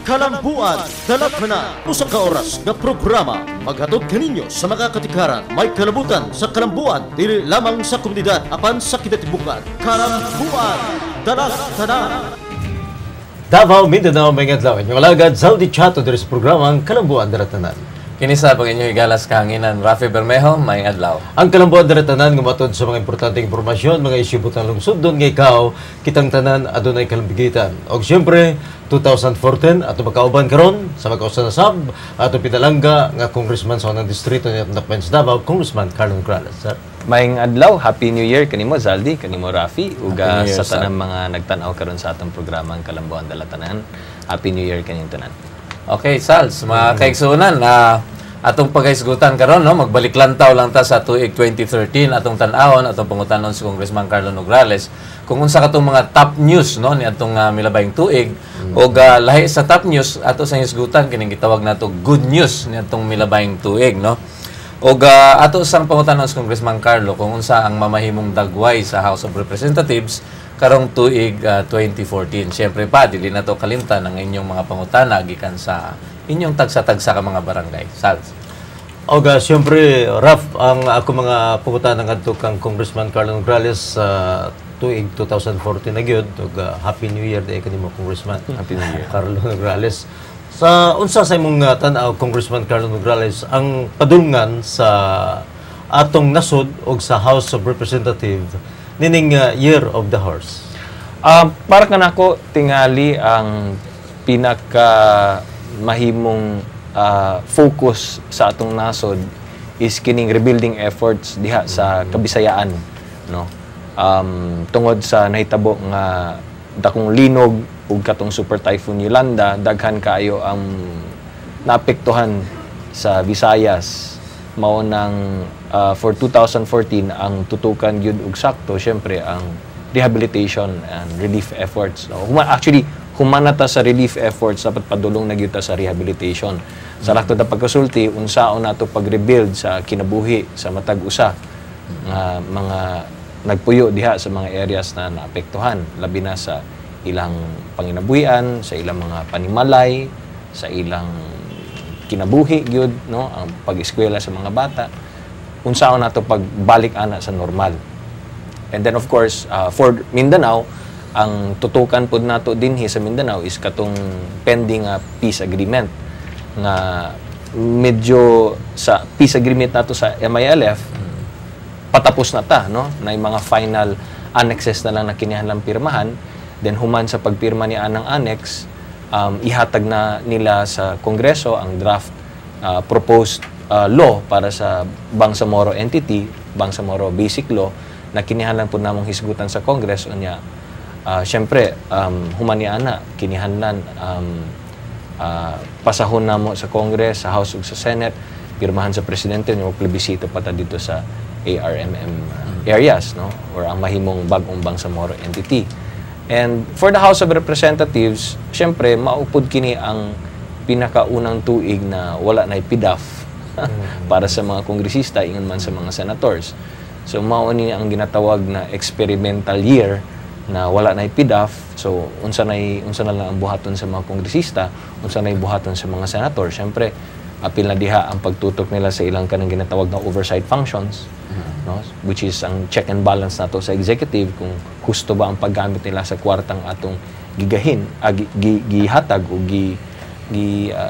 Kalambuan, dalat na usang ka oras na programa maghatod kaninyo sa mga katikaran may kalabutan sa kalambuan dili lamang sa komunidad apan sa kinatibukan. Kalambuan, dalat na. Davao, Mindanao, mga adlaw. Inyong alagad, Saudi Chato, diri sa programang Kalambuan Daratanan. Kinisa pag inyong igalas kahanginan, Rafi Bermejo, may adlaw. Ang Kalambuan Daratanan, gumatod sa mga importanteng impormasyon, mga isyu butang lungsod doon nga ikaw, kitang tanan, adunay kalambigitan. O siyempre, 2014, ato magkauban karon sa magkausanasab, ato pinalangga nga Congressman sa unang distrito ni Nakmen sa Davao, Congressman Carlo Nograles. Sir. Maayong adlaw, Happy New Year kanimo Zaldi, kanimo Rafi, uga Year, sa tanang mga nagtanaw karon sa atong programang Kalambuan Daratanan. Happy New Year kaning tanan. Okay, Sals, mga kaigsunan, atong pagkaisgutan karon, no, magbalik lantaw lang ta sa tuig 2013, atong tan-awon, atong pangutanon si Congressman Carlo Nograles, kung unsa katong mga top news, no, ni atong milabayng tuig, o lahi sa top news, ato sa isgutan, kining gitawag nato good news ni atong milabayng tuig, no. O ato sang pangutanon si Congressman Carlo, kung unsa ang mamahimong dagway sa House of Representatives, karong tuig 2014. Siyempre pa, dili na to kalimtan ang inyong mga pangutana gikan sa inyong tagsa-tagsa ka mga barangay. Sals. O siyempre, Raf, ang ako mga pangutana ngadto kang Congressman Carlo Nograles sa tuig 2014 na gyud. Happy New Year day kanimo, Congressman. Happy New Year. Carlo Nograles. Sa unsa sa imong tan-aw, Congressman Carlo Nograles, ang padulngan sa atong nasod o sa House of Representatives nining Year of the Horse? Para kanako tingali ang pinaka mahimong focus sa atong nasod is kining rebuilding efforts diha sa Kabisayaan, no. Tungod sa nahitabo nga dakong linog ug katong Super Typhoon Yolanda, daghan kaayo ang naapektuhan sa Visayas. Mao nang for 2014 ang tutukan gyud og sakto syempre ang rehabilitation and relief efforts. No? Actually, humana ta sa relief efforts, dapat padulong na gyud ta sa rehabilitation. Sa lakto na pagkasulti, unsaon nato pag-rebuild sa kinabuhi sa matag usa nga mga nagpuyo diha sa mga areas na naapektuhan, labi na sa ilang panginabuhian, sa ilang mga panimalay, sa ilang kinabuhi gyud, no, ang pag-eskwela sa mga bata, unsaon nato pagbalik ana sa normal. And then of course, for Mindanao, ang tutukan pod nato dinhi sa Mindanao is katong pending peace agreement nga medyo sa peace agreement nato sa MILF patapos na ta, no, na yung mga final annexes na lang na kinahanglan pirmahan. Then human sa pagpirma ni anang annex, ihatag na nila sa Kongreso ang draft proposed law para sa Bangsamoro entity, Bangsamoro Basic Law, na kinihanglan po namong hisgutan sa Congress. Unya, syempre, human ni ana, kinihanglan pasahon namo sa Congress, sa House ug sa Senate, pirmahan sa Presidente, yung plebisito pata dito sa ARMM areas, no, or ang mahimong bagong Bangsamoro entity. And for the House of Representatives, syempre, maupod kini ang pinakaunang tuig na wala na PDAF para sa mga kongresista, ingon man sa mga senators. So, mao ni ang ginatawag na experimental year na wala na PDAF. So, unsa na lang ang buhaton sa mga kongresista, unsa na buhaton sa mga senator. Syempre, apil na diha ang pagtutok nila sa ilang kanang ginatawag na oversight functions, no, which is ang check and balance nato sa executive, kung husto ba ang paggamit nila sa kwartang atong gigahin, gihatag o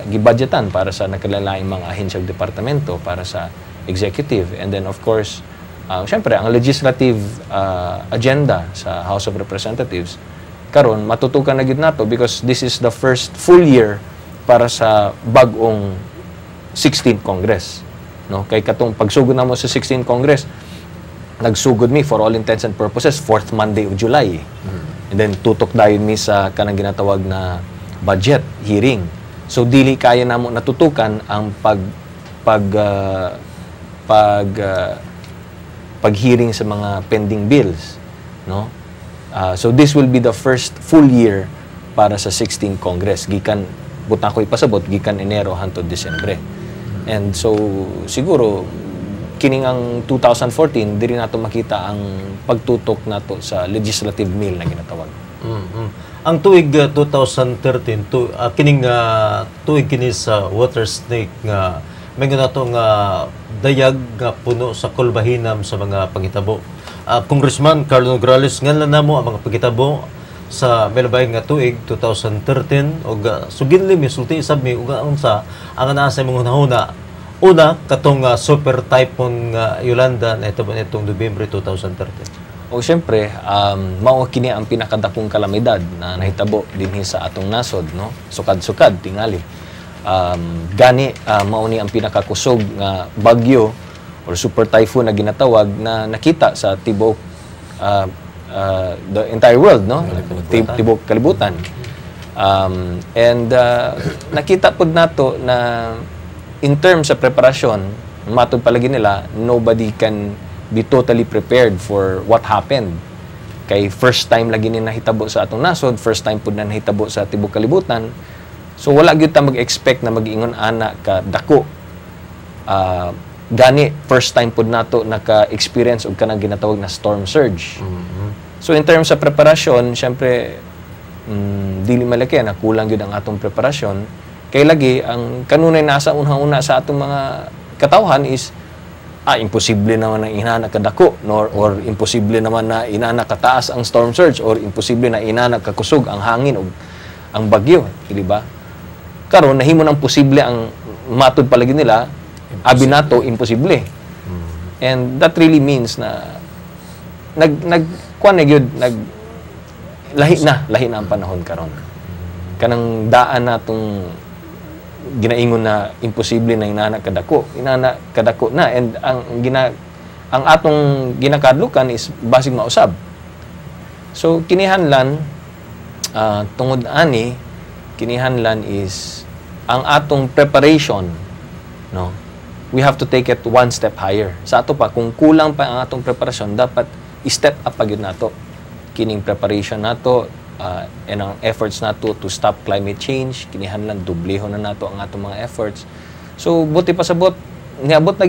gibudgetan para sa nakilalaing mga ahensya ug departamento para sa executive. And then of course, syempre ang legislative agenda sa House of Representatives karon matutukan na gid nato because this is the first full year para sa bag-ong 16th Congress, no. Kay katong pagsugod namo sa 16th Congress, nagsugod mi for all intents and purposes 4th Monday of July. And then tutok dayon mi sa kanang ginatawag na budget hearing. So dili kaya namo natutukan ang pag-hearing sa mga pending bills, no. So this will be the first full year para sa 16th Congress, gikan buta ko ipasabot gikan Enero hangtod Disyembre. And so siguro kining ang 2014 diri nato makita ang pagtutok nato sa legislative meal na ginatawag. Ang tuig 2013 kining tuig kini sa water snake nga may nato nga dayag nga puno sa kulbahinam sa mga panghitabo. Congressman Carlo Nograles nganlan namo ang mga panghitabo sa melabay nga tuig 2013 og suginli misulti isab mi ug unsa ang naa sa mga hunahuna. Una katong super typhoon Yolanda na ito itong Nobyembre 2013. O siyempre, mao kini ang pinakadakong kalamidad na nahitabo dinhi sa atong nasod, no? Sukad-sukad tingali. Gani mao ni ang pinakakusog nga bagyo or super typhoon na ginatawag na nakita sa tibuok the entire world, no? Tibuok kalibutan. Nakita pud nato na in terms sa preparasyon, matod palagi nila, nobody can be totally prepared for what happened. Kay first time lagi ni nahitabo sa atong nasod, first time pud na nahitabo sa tibuok kalibutan. So wala gyud ta mag-expect na mag-ingon ana ka dako. Gani first time pud nato naka-experience og kanang ginatawag na storm surge. So in terms sa preparasyon, syempre dili malaki na kulang gyud ang atong preparasyon. Kay lagi ang kanunay nasa unang-una sa atong mga katawhan is imposible naman na inana kadako or imposible naman na inana kataas ang storm surge or imposible na inana kakusog ang hangin o ang bagyo, di ba? Karon nahimo nang posible ang matud palagi nila, abi nato imposible. And that really means na lahi na ang panahon karon. Kanang daan natong ginaingon na imposible na inana kadako na, and ang atong ginakadlukan is basig mausab. So kinihanlan tungod ani kinihanlan is ang atong preparation, no, we have to take it one step higher. Sa ato pa kung kulang pa ang atong preparasyon, dapat i-step up pa gyud nato kining preparation nato. And ang efforts nato to stop climate change, kinihanlan dublehon na nato ang atong mga efforts. So buti pasabot niabot na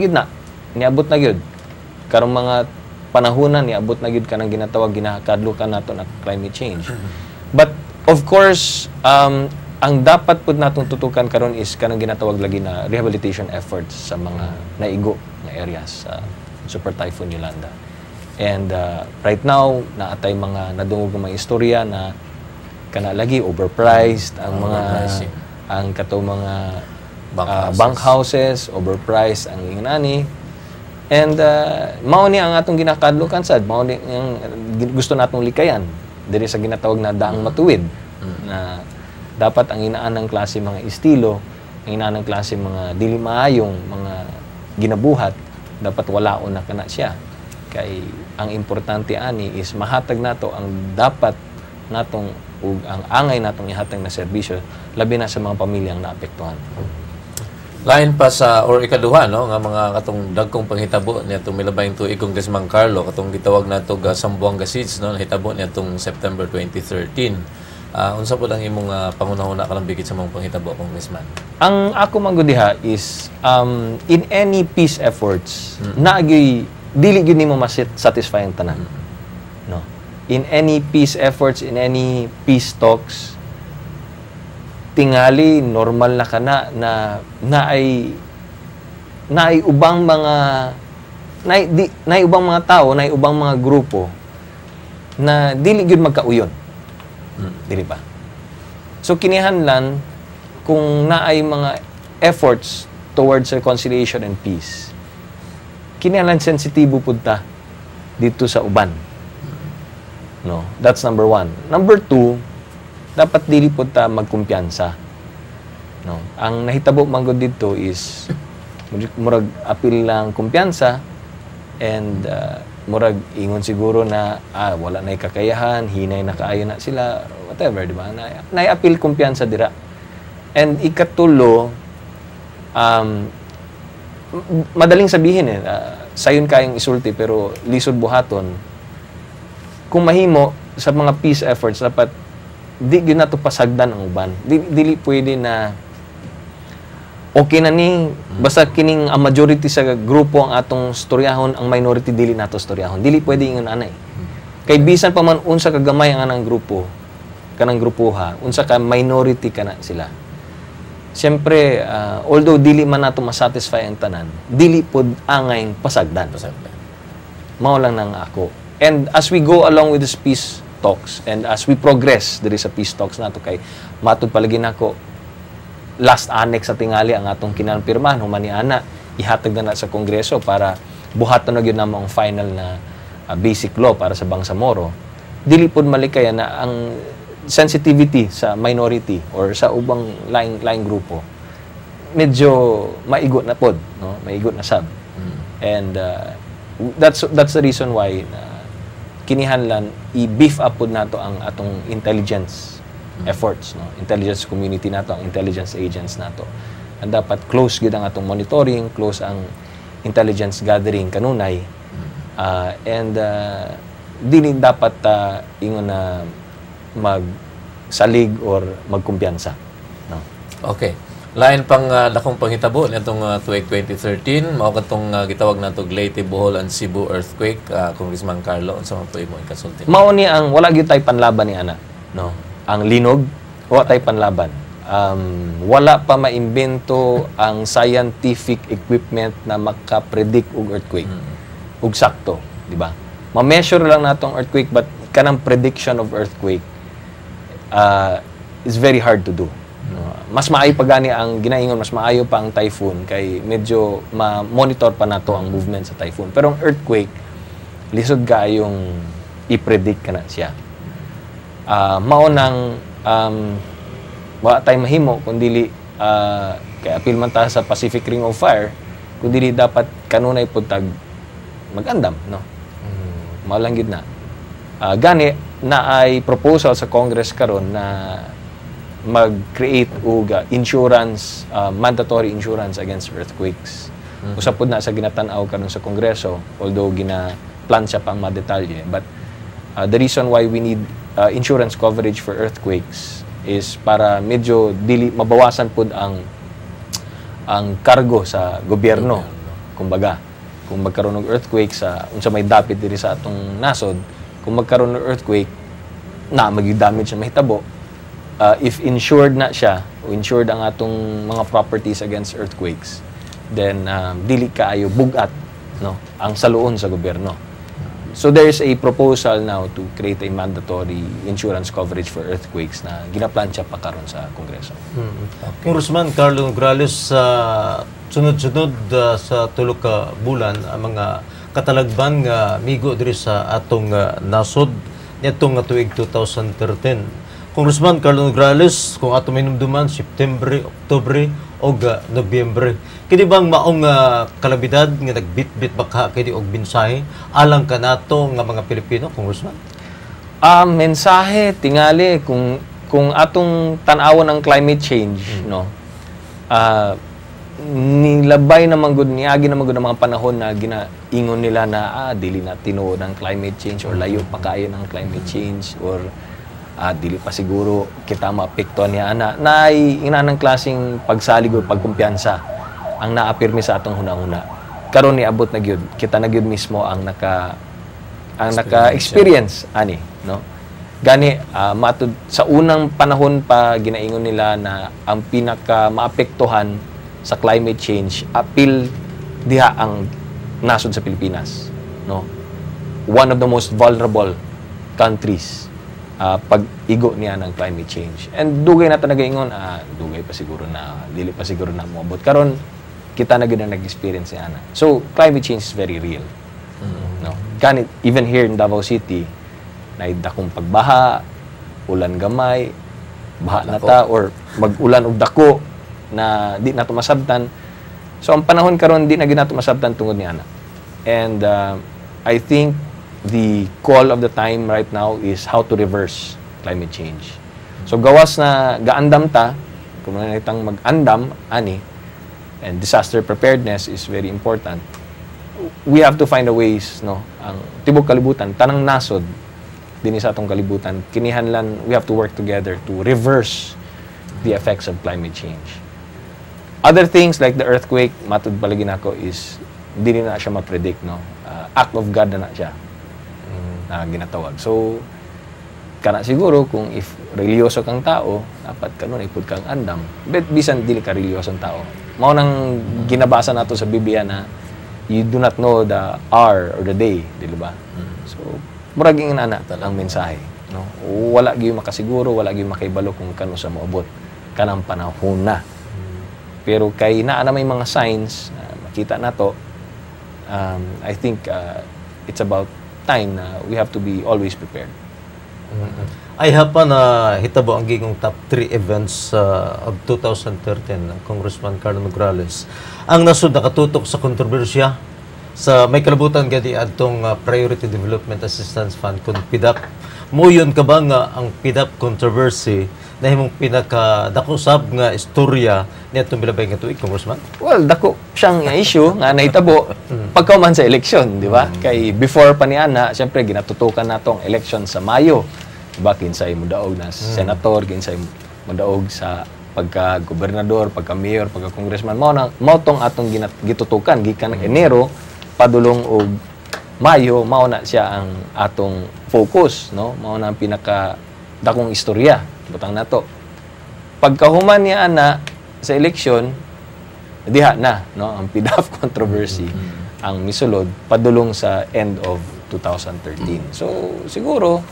gyud karong mga panahonan, niabot na gyud kanang ginatawag ginakadlukan nato na climate change. But of course, ang dapat pud natong tutukan karon is kanang ginatawag lagi na rehabilitation efforts sa mga naigo nga areas sa Super Typhoon Yolanda. And right now, naatay mga nadungog ng mga istorya na kana lagi overpriced ang mga ang kato mga bank houses, overpriced ang inani. And mao ni ang atong ginakadlukan sad, mao ni ang gusto natong likayan diri sa ginatawag na daang matuwid, na dapat ang inaanang klase mga estilo, ang inaanang klase mga dili maayong mga ginabuhat, dapat walaon na kana siya. Kay ang importante ani is mahatag nato ang dapat natong ug ang angay natong ihatag na serbisyo labi na sa mga pamilyang naapektuhan. Lain pa sa or ikaduha, no, nga mga katong dagkong panghitabo niadtong milabayng tuig Congressman Carlo, katong gitawag nato ga Sambuanga Siege, no, nahitabo niadtong September 2013. Unsa po lang imong pangunahuna kalambigit sa mga panghitabo, Congressman? Ang ako manggudiha is in any peace efforts naagay dili gyud nimo ma-satisfy ang tanan. No. In any peace efforts, in any peace talks, tingali normal na kana na naay ubang mga naay ubang mga tao, naay ubang mga grupo na dili gyud magkauyon. Dili ba? So kinihanlan kung naay mga efforts towards reconciliation and peace, kinahanglan sensitibo pud ta dito sa uban. No, that's number 1. Number 2, dapat dili pud ta magkumpiyansa. No, ang nahitabo manggod dito is murag apil lang kumpiyansa, and murag ingon siguro na wala na kakayahan, hinay na kaayo na sila, whatever, di ba? Nay-apil kumpiyansa dira. And ikatulo, madaling sabihin sayon kayong isulti pero lisod buhaton. Kung mahimo sa mga peace efforts, dapat di gyud nato pasagdan ang uban. Dili pwede na okay na ni basta kining ang majority sa grupo ang atong storyahon, ang minority dili nato storyahon. Dili pwede ingon anay. Kay bisan pa man unsa kagamay ang anang grupo, kanang grupuha unsa ka minority kana sila. Siyempre, although dili man nato masatisfy ang tanan, dili pod angay pasagdan. Mao lang nang ako. And as we go along with this peace talks and as we progress diri sa peace talks nato kay matud palagi nako last annex sa tingali ang atong kinapirmahan human ni ana ihatag na sa Kongreso para buhaton na gyud namo ang final na basic law para sa Bangsamoro. Dili pod malikaya na ang sensitivity sa minority or sa ubang laing grupo medyo maigot na pod, no? Maigot na sab. And that's the reason why kinihanlan i-beef up pod nato ang atong intelligence efforts, no? Intelligence community nato, ang intelligence agents nato. And dapat close gid ang atong monitoring, close ang intelligence gathering kanunay. And dili dapat ingon na magsalig or magkumpiyansa, no? Okay. Lain pang dakong panghitabo nitong tuig 2013 mao katong gitawag nato Leyte, Bohol and Cebu earthquake. Congressman Carlo, unsa man po imo ikasulti? Mao ni ang wala gyud tay panlaban ni ana, no? Ang linog wala tay panlaban. Wala pa maimbento ang scientific equipment na maka-predict og earthquake. Ug sakto, di ba? Ma-measure lang natong earthquake but kanang prediction of earthquake is very hard to do. Mas maayo pa gani ang ginaingon, mas maayo pa ang typhoon kay medyo ma-monitor pa nato ang movement sa typhoon. Pero ang earthquake lisod kaayong i-predict kana siya. Mao nang wa tay mahimo kundi kay apil man ta sa Pacific Ring of Fire kundi dapat kanunay pud tag mag-andam, no? Mao lang gid na. Gani na ay proposal sa Congress karon na mag-create og insurance, mandatory insurance against earthquakes. Usa pud na sa ginatan-aw karon sa Kongreso, although gina-plan siya pang madetalye. But the reason why we need insurance coverage for earthquakes is para medyo dili mabawasan pud ang kargo sa gobyerno. Kumbaga, kung magkaroon ng earthquake sa unsa may dapit diri sa atong nasod, kung magkaroon ng earthquake na magi-damage na mahitabo, if insured na siya o insured ang atong mga properties against earthquakes, then dili kaayo bugat, no, ang saluon sa gobyerno. So there is a proposal now to create a mandatory insurance coverage for earthquakes na ginaplansya pa karon sa Kongreso. Congressman Carlo Nograles, sa sunod-sunod sa tulo ka bulan ang mga katalagban nga migo diri sa atong nasod nitong tuig 2013. Congressman Carlo Nograles, kung ato minumduman September, Oktubre o Nobyembre, kini bang maong kalabidad nga nagbitbit baka kini og mensahe alang kanato nga mga Pilipino, Congressman? Mensahe tingali kung atong tan-awon ang climate change, no. Nilabay naman gud niagi naman gud ang mga panahon na ginaingon nila na dili na tinuod ang climate change or layo pa kaayo ng climate change or dili pa siguro kita maapektuhan niya ana. Nay inanang klaseng pagsalig o pagkumpiyansa ang naapirmi sa atong hunahuna. Karon ni abot na gyud kita na gyud mismo ang naka-experience ani, no. Gani matud sa unang panahon pa ginaingon nila na ang pinaka maapektuhan sa climate change apil diha ang nasod sa Pilipinas, no. One of the most vulnerable countries pag-igo niya ng climate change. And dugay na nagaingon, dugay pa siguro na, dili pa siguro na moabot. Karon kita na gid nag-experience niya na. So, climate change is very real. No? Ganit, even here in Davao City, naidakong pagbaha, ulan gamay, baha na ta, or mag-ulan og dako na di na tumasabtan. So, ang panahon karon di na gid na tumasabtan tungod niya na. And I think the call of the time right now is how to reverse climate change. So gawas na gaandam ta, kung nanitang mag-andam ani, and disaster preparedness is very important. We have to find a ways, no, ang tibok kalibutan tanang nasod dinhi sa atong kalibutan kinihanlan, we have to work together to reverse the effects of climate change. Other things like the earthquake, matud palagi nako is hindi na siya ma-predict, no. Act of God na siya na ginatawag. So, kana siguro kung if religyoso kang tao, dapat kanon ipud kang andam. But bisan dili ka reliyosong tao. Mao nang ginabasa nato sa Biblia na you do not know the hour or the day, di ba? So, murag ingin ana ang mensahe, no? Wala gyud makasiguro, wala gyud makaibalo kung kano sa moabot kanang panahon na. Pero kay naa na may mga signs makita nato, I think it's about time na we have to be always prepared. I have pa na hitabo ang gigong top 3 events of 2013 Congressman Carlo Nograles. Ang nasud nakatutok sa kontrobersya sa may kalabutan gadi adtong Priority Development Assistance Fund kun PDAP. Muyon ka ba nga ang PDAP controversy na himong pinakadako sab nga istorya niadtong milabay nga tuig, Congressman? Well, dako siyang issue nga nahitabo pagkauman sa eleksyon, di ba? Kay before pa niana, syempre ginatutukan nato ang election sa Mayo. Diba, kinsay mudaog na senator, kinsay mudaog sa pagka-gobernador, pagka-mayor, pagka-congressman. Mao tong atong gitutukan gikan ng Enero padulong og Mayo, mao na siya ang atong focus, no? Mao na ang pinaka dakong istorya butang nato. Pagkahuman niya ana sa eleksyon, diha na, no, ang PDAP controversy ang misulod padulong sa end of 2013. So siguro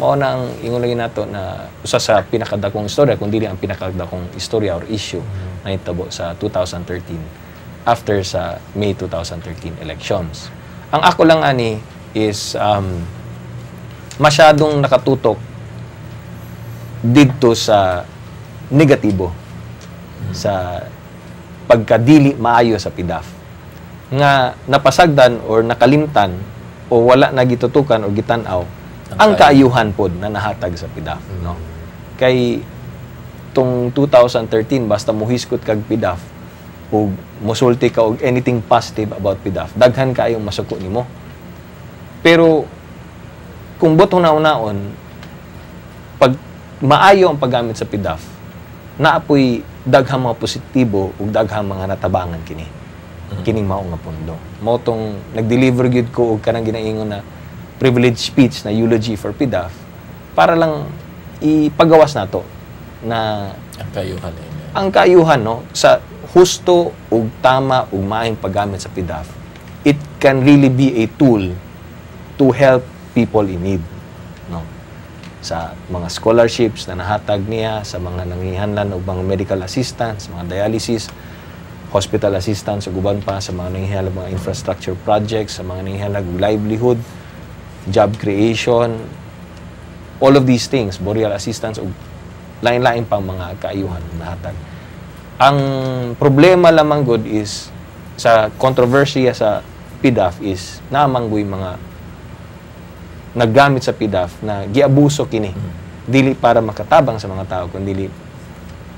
mao na ang ingon lagi nato na usa sa pinakadakong istorya kung dili ang pinakadakong istorya or issue na hitabo sa 2013 after sa May 2013 elections. Ang ako lang ani is masyadong nakatutok dito sa negatibo sa pagkadili maayo sa PDAP nga napasagdan or nakalimtan o wala na gitutukan o gitan-aw ang kaayuhan pod na nahatag sa PDAP, no? Kay tong 2013 basta muhiskot kag PDAP o mosulti ka og anything positive about PDAP, daghan kaayong masuko nimo. Pero kung butong naon-naon pag maayo ang paggamit sa PDAP, naapoy daghang mga positibo ug daghang mga natabangan kini. Kining mao nga pundo. Mao tong nag-deliver gyud ko og kanang ginaingon na privilege speech na eulogy for PDAP para lang ipagawas nato na ang kaayuhan, no, sa husto ug tama ug maayong paggamit sa PDAP. It can really be a tool to help people in need, no, sa mga scholarships na nahatag niya, sa mga nangihanlan og mga medical assistance, mga dialysis, hospital assistance ug uban pa sa mga nangihanlan mga infrastructure projects, sa mga nangihanlan og livelihood, job creation, all of these things, burial assistance, o lain-lain pang mga kaayuhan na hatag. Ang problema lamang good is, sa kontrobersiya sa PDAP is, namanggoy mga naggamit sa PDAP na giabuso kini. Dili para makatabang sa mga tao, kundi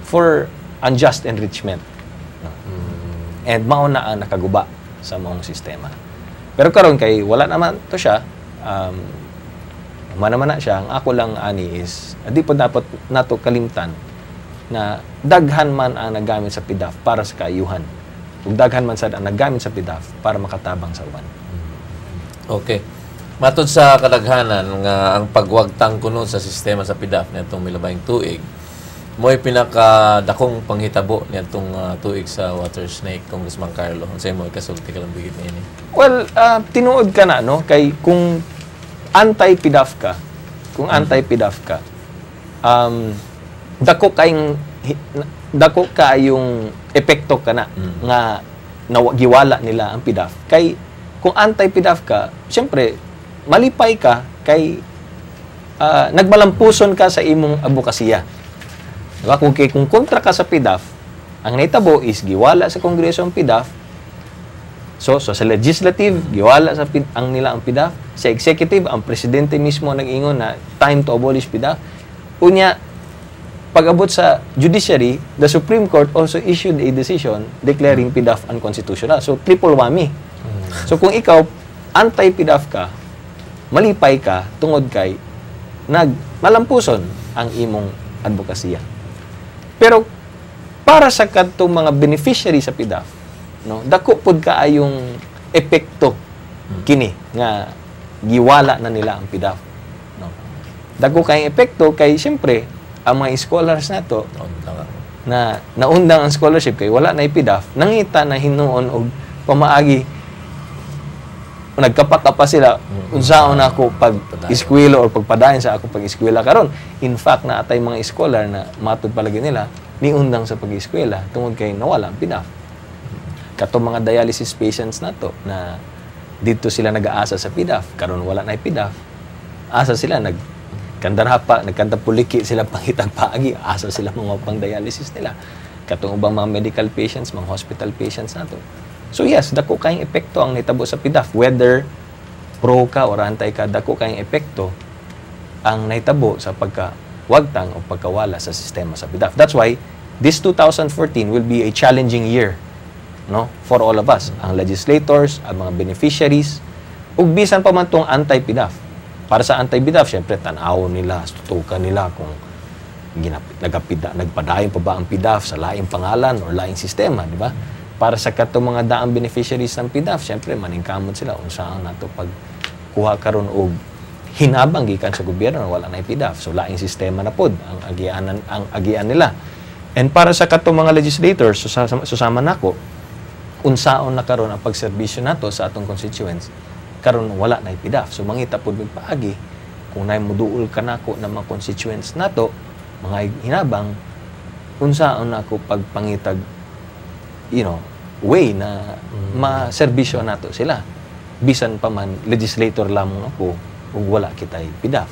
for unjust enrichment. No? And mauna ang nakaguba sa maong sistema. Pero karon kay wala naman to siya, naman na siya, ang ako lang ani is, di po dapat nato kalimtan na daghan man ang naggamit sa PDAP para sa kaayuhan. Ug daghan man sad ang naggamit sa PDAP para makatabang sa uban. Okay. Matod sa kadaghanan nga ang pagwagtang kuno sa sistema sa PDAP nitong milabayng tuig, mo'y pinakadakong panghitabo nitong tuig sa water snake, Congressman Carlo. Unsay mo kasulti ka lang bigit niini? Well, tinuod ka na, no, kay kung anti-PDAP ka, dako kayong epekto ka na nga giwala nila ang PDAP. Kay kung anti-PDAP ka, siyempre malipay ka kay nagmalampuson ka sa imong advokasya. Diba? Kung kontra ka sa PDAP, ang naitabo is giwala sa Kongreso ang PDAP. So sa legislative, giwala sa ang nila ang PDAP. Sa executive, ang presidente mismo nag-ingon na time to abolish PDAP. Unya, pag-abot sa judiciary, the Supreme Court also issued a decision declaring PDAP unconstitutional. So triple whammy. So kung ikaw anti-PDAP ka, malipay ka tungod kay malampuson ang imong advokasya. Pero para sa kadtong mga beneficiary sa PDAP, no, dako pud kaayong epekto kini nga giwala na nila ang PDAP, no. dako kayong epekto kay siyempre ang mga scholars nato na naundang ang scholarship kay wala na ipidaf, nangita na hinuon og pamaagi nagkapakapa sila unsaon ako pag eskwela or pagpadayon sa ako pag eskwela karon. In fact, na atay mga scholar na matud palagi nila niundang sa pag-eskwela tungod kay nawala ang PDAF. Kato mga dialysis patients nato na dito sila nag-aasa sa PDAF karon wala na PDAF. Asa sila nagkanta puliki sila pangitag paagi, asa sila mga pang dialysis nila. Katong ubang mga medical patients, mga hospital patients nato. So yes, dako kayong epekto ang nitabo sa PDAF. Whether pro ka or antay ka, dako kayong epekto ang naitabo sa pagkawagtang o pagkawala sa sistema sa PDAF. That's why this 2014 will be a challenging year, no, for all of us, ang legislators, ang mga beneficiaries, ug bisan pa man tong anti-PDAF. Para sa anti-PDAF, syempre tan-awon nila, tutukan nila kung nagpadayon pa ba ang PDAF sa laing pangalan or laing sistema, di ba? Para sa katong mga daang beneficiaries ng PDAF, syempre maningkamot sila unsaon nato pag kuha karon og hinabang gikan sa gobyerno wala na PDAF. So laing sistema na pod ang agian nila. And para sa katong mga legislators, susama nako unsaon na karon ang pagserbisyo nato sa atong constituents karon wala na PDAF. So mangita pod mig paagi kung nay muduol ka nako ng mga constituents nato, mga hinabang unsaon nako pagpangitag way na ma-serbisyo nato sila. Bisan pa man, legislator lamang ako kung wala kita'y PDAF.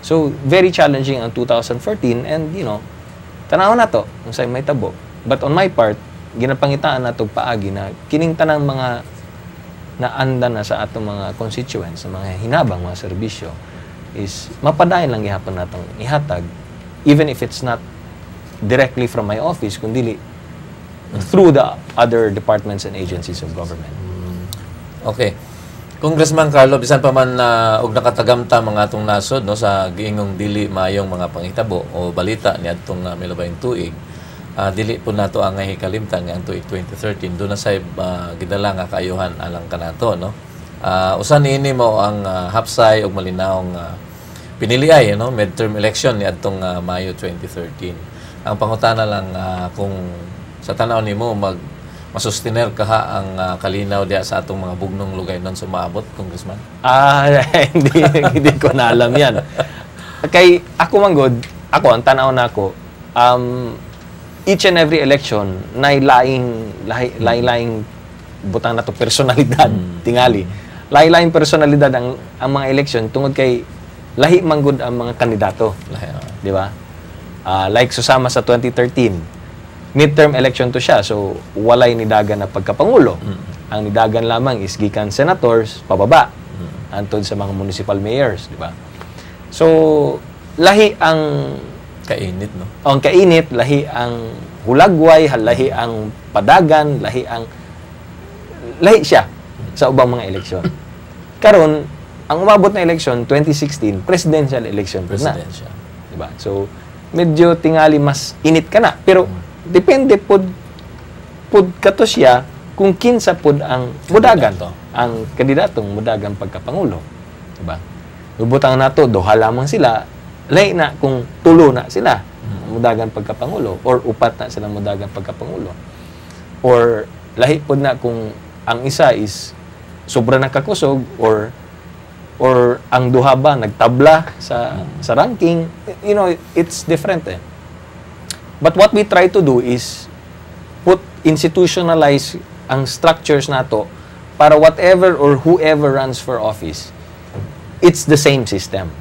So, very challenging ang 2014 and, tanaw na to, kung sa'yo may tabo. But on my part, ginapangitaan na to paagi na kining tanang mga naanda na sa atong mga constituents, sa mga hinabang, mga serbisyo, is mapadayon lang gihapon natong ihatag, even if it's not directly from my office, kundi through the other departments and agencies of government. Okay. Congressman Carlo, bisan pa man og nakatagamta mga atong nasod no sa giingong dili mayong mga panghitabo o balita ni atong milabayng tuig, dili po nato ang hikalimtan nga ang tuig 2013 do na say gidala nga kaayuhan alang kanato no. Usan niini mo ang hapsay og malinawong piniliay no midterm election ni atong Mayo 2013. Ang pangutana lang kung sa tanaw nimo masustener kaha ang kalinaw diya sa atong mga bugnong lugay non sumaabot, Congressman? Hindi ko na alam yan. Kay ako manggod, ang tanaw na ako, each and every election na laing butang na to personalidad tingali. Lain-laing personalidad ang mga election tungod kay lahi manggod ang mga kandidato. Di ba? Like susama sa 2013, midterm election to siya. So, walay nidagan na pagkapangulo. Ang nidagan lamang is gikan senators, pababa. Antod sa mga municipal mayors, di ba? So, lahi ang kainit, no? Ang kainit, lahi ang hulagway, lahi ang padagan, lahi siya sa ubang mga eleksyon. Karon, ang umabot na eleksyon, 2016, presidential election na. Di ba? So, medyo tingali mas init ka na. Pero, depende pod kato siya kung kinsa pod ang mudagan ang kandidatong mudagan pagkapangulo, diba? Lubutang nato duha lamang sila, lahi na kung tulo na sila mudagan pagkapangulo or upat na sila mudagan pagkapangulo, or lahi pod na kung ang isa is sobra na kakusog or ang duha ba nagtabla sa ranking, it's different eh. But what we try to do is institutionalize ang structures nato para whatever or whoever runs for office, it's the same system.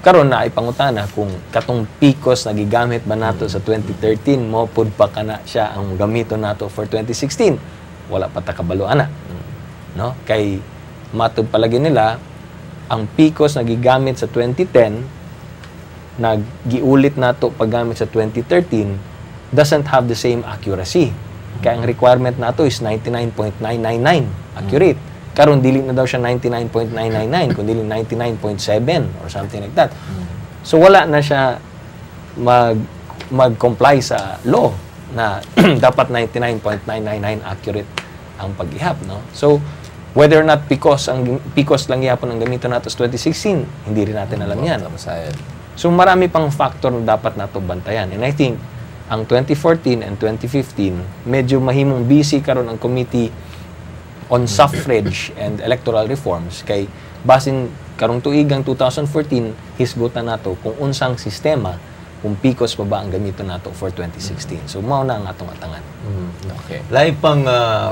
Karon na ipangutana kung katong PICOS na gigamit ba nato sa 2013 mo pud pa kana siya ang gamito nato for 2016, wala pa ta kabalo ana. No? Kay matud palagi nila ang PICOS na gigamit sa 2010 nag-giulit nato paggamit sa 2013 doesn't have the same accuracy. Kaya ang requirement nato is 99.999 accurate. Karon dili na daw siya 99.999 kundi 99.7 or something like that. So wala na siya mag-comply sa law na dapat 99.999 accurate ang pag-ihap, no? So Whether or not PCOS lang yapon ang gamiton nato sa 2016, hindi rin natin alam yan. So marami pang factor na dapat nato bantayan. And I think ang 2014 and 2015 medyo mahimong busy karon ang committee on suffrage and electoral reforms kay basin karong tuigang 2014 hisgutan nato kung unsang sistema kung PCOS pa ba ang gamiton nato for 2016. So mao na ang atong atangan. Okay. Lain pang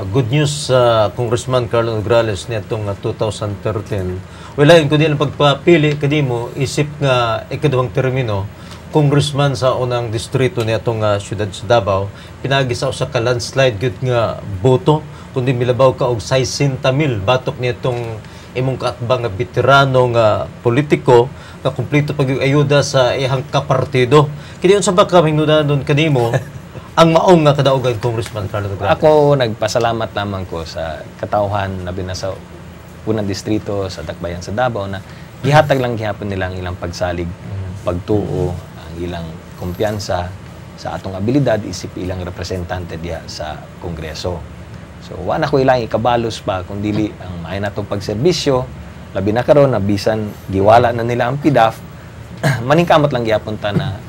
good news sa Congressman Carlo Nograles nitong 2013. Wala yun, kundi lang pagpapili kanimo isip nga ikaduhang termino congressman sa unang distrito nitong siyudad sa Davao, pinagi sa usa ka landslide gyud nga boto kundi milabaw ka og 60,000 batok nitong imong kaatbang nga veterano nga politiko nga kumpleto pag ayuda sa ihang kapartido. Kini unsa ba ka hinudanon kanimo ang maong nga kadaugan Congressman Carlo Nograles? Ako nagpasalamat lamang ko sa katauhan labi na sa unang distrito sa Dakbayan sa Davao na gihatag lang gihapon nila ang ilang pagsalig, pagtuo, ang ilang kumpiyansa sa atong abilidad isip ilang representante diha sa Kongreso. So wala ko ilang ikabalos pa kung dili ang maayo natong pagserbisyo labi na karon na bisan giwala na nila ang PDAF maningkamot lang gyapon ta na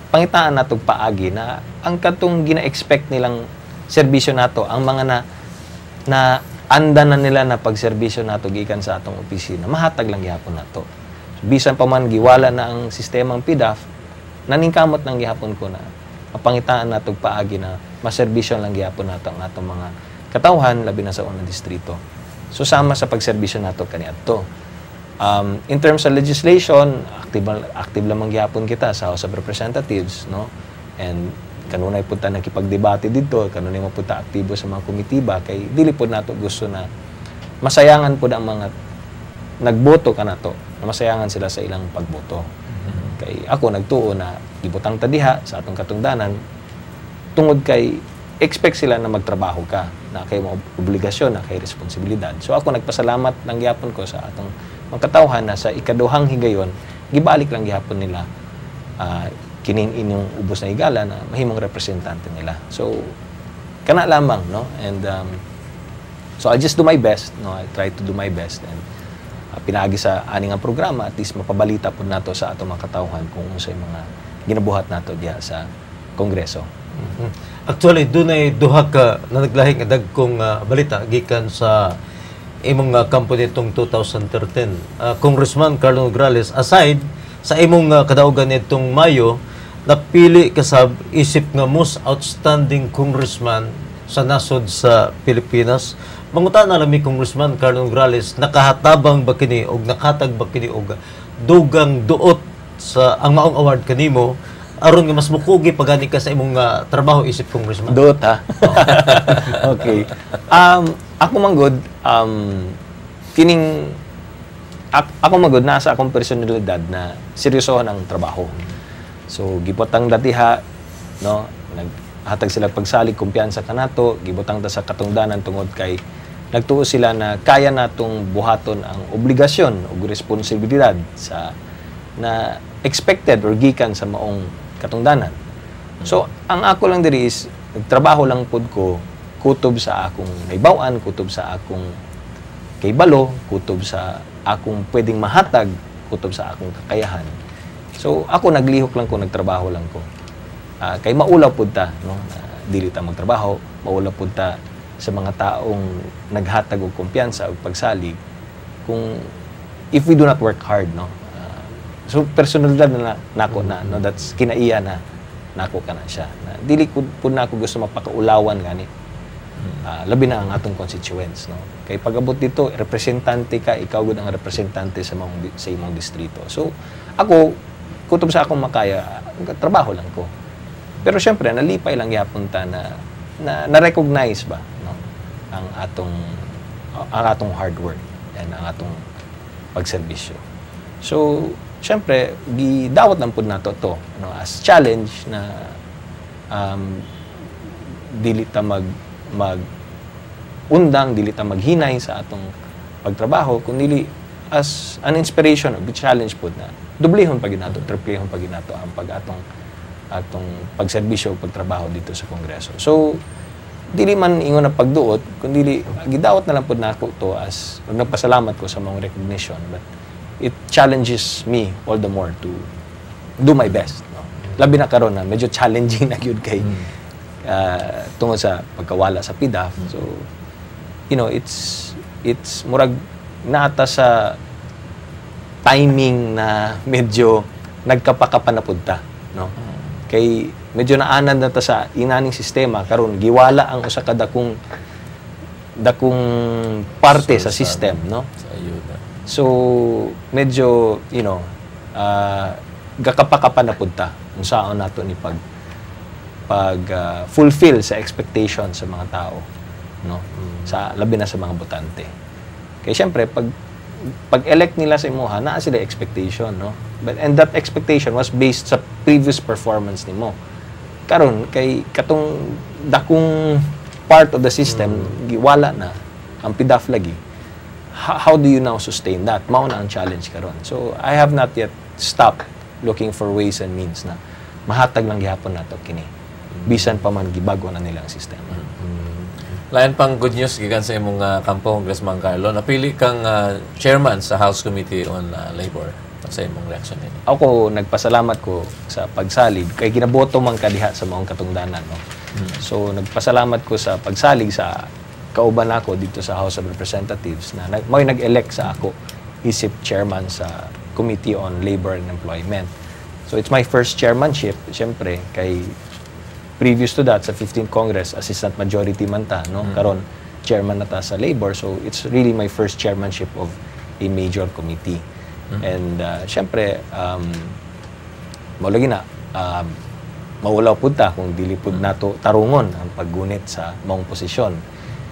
pangitaan natong paagi na ang katong gina-expect nilang serbisyo nato ang mga na anda na nila na pagserbisyo nato gikan sa atong opisina mahatag lang gyapon nato. So, bisan pa man giwala na ang sistemang PDAF naningkamot lang gyapon ko na mapangitaan natong paagi na maserbisyo lang gyapon nato ang atong mga katawhan labi na sa unang distrito. So sama sa pagserbisyo nato kaniadto. In terms of legislation, active lamang gyapon kita sa House of Representatives, no? And kanunay pud ta nakipagdebate didto, kanunay mo pud ta aktibo sa mga komitiba kay dili pud nato gusto na masayangan pud ang mga nagboto kanato, na masayangan sila sa ilang pagboto. Kay ako nagtuo na gibutang ta diha sa atong katungdanan tungod kay expect sila na magtrabaho ka, na kay mo obligasyon, na kay responsibilidad. So ako nagpasalamat ng gyapon ko sa atong mga katawhan na sa ikaduhang higayon, gibalik lang gyapon nila kining inyong ubos na higala na mahimong representante nila. So kana lamang, no? And so I just do my best, no? I try to do my best and pinaagi sa aning ang programa at least mapabalita pud nato sa atong mga katawhan kung unsay mga ginabuhat nato diha sa Kongreso. Actually, dunay duha ka na naglahing dagkong balita gikan sa imong kampo nitong 2013. Congressman Carlo Nograles, aside sa imong kadaugan nitong Mayo, napili kasab isip nga most outstanding congressman sa nasod sa Pilipinas. Mangutana lang mi Congressman Carlo Nograles, nakahatabang ba kini og nakatag ba kini og dugang duot sa ang maong award kanimo aron nga mas mukugi pagani ka sa imong trabaho isip congressman? Duot ha. Okay. Ako manggod kining ako manggod nasa akong personalidad na seryosohon ang trabaho. So gibutang datiha, no, naghatag sila pagsalig kumpiyansa kanato, gibutang ta sa katungdanan tungod kay nagtuo sila na kaya natong buhaton ang obligasyon o responsibilidad sa na expected or gikan sa maong katungdanan. So, ang ako lang diri is nagtrabaho lang pud ko kutob sa akong naibaw-an, kutob sa akong kaybalo, kutob sa akong pwedeng mahatag, kutob sa akong kakayahan. So, ako naglihok lang ko, nagtrabaho lang ko. Kay maulaw pud ta, no? Dili ta magtrabaho, maulaw pud ta sa mga taong naghatag og kumpiyansa og pagsalig kung if we do not work hard, no? So personalidad na nako na, no, that's kinaiya na nako kana siya. Na, dili ko pud na ako gusto mapakaulawan gani. Labi na ang atong constituents, no. Kay pag-abot dito, representante ka, ikaw gud ang representante sa imong distrito. So ako kutob sa akong makaya, trabaho lang ko. Pero syempre nalipay lang gyapon ta na recognize ba, no, ang atong hard work and ang atong pagserbisyo. So syempre, gidawat lang po nato to, no, as challenge na dili ta undang, dili ta maghinay sa atong pagtrabaho, kundi as an inspiration of the challenge po na dublihon pa ginato, triplehon pa ginato ang atong pagserbisyo o pagtrabaho dito sa Kongreso. So, dili man ingon na pagduot, kundi gidawat na lang pud nako to as nagpasalamat ko sa mga recognition, but it challenges me all the more to do my best. No? Labi na karon na medyo challenging na gyud kay tungod sa pagkawala sa PDAF. So, you know, it's murag naata sa timing na medyo nagkapakapan na punta, no? Kay medyo naanad na ta sa inaning sistema karon giwala ang usa ka dakong parte sa system, no? Sa ayuda. So medyo, you know, gakapakapan na punta kung saan nato ni fulfill sa expectation sa mga tao, no? Sa labi na sa mga botante. Kaya syempre pag elect nila sa imuha, naa sila expectation, no? And that expectation was based sa previous performance nimo. Karon kay katong dakong part of the system giwala na ang PDAF lagi. How do you now sustain that? Mao na ang challenge karon. So I have not yet stopped looking for ways and means na mahatag lang gihapon nato kini. Bisan pa man gibago na nila ang sistema. Lain pang good news gikan sa imong kampo, Congressman Carlo. Napili kang chairman sa House Committee on Labor. Sa imong reaction nito. Ako nagpasalamat ko sa pagsalig kay ginaboto man kadiha sa maong katungdanan, no. So nagpasalamat ko sa pagsalig sa kauban ako dito sa House of Representatives na may nag-elect sa ako isip chairman sa Committee on Labor and Employment. So it's my first chairmanship, syempre kay previous to that sa 15th Congress assistant majority man ta, no. Karon chairman na ta sa Labor, so it's really my first chairmanship of a major committee. And syempre maulagi na maulaw pud ta kung dili pud nato tarungon ang paggunit sa maong posisyon.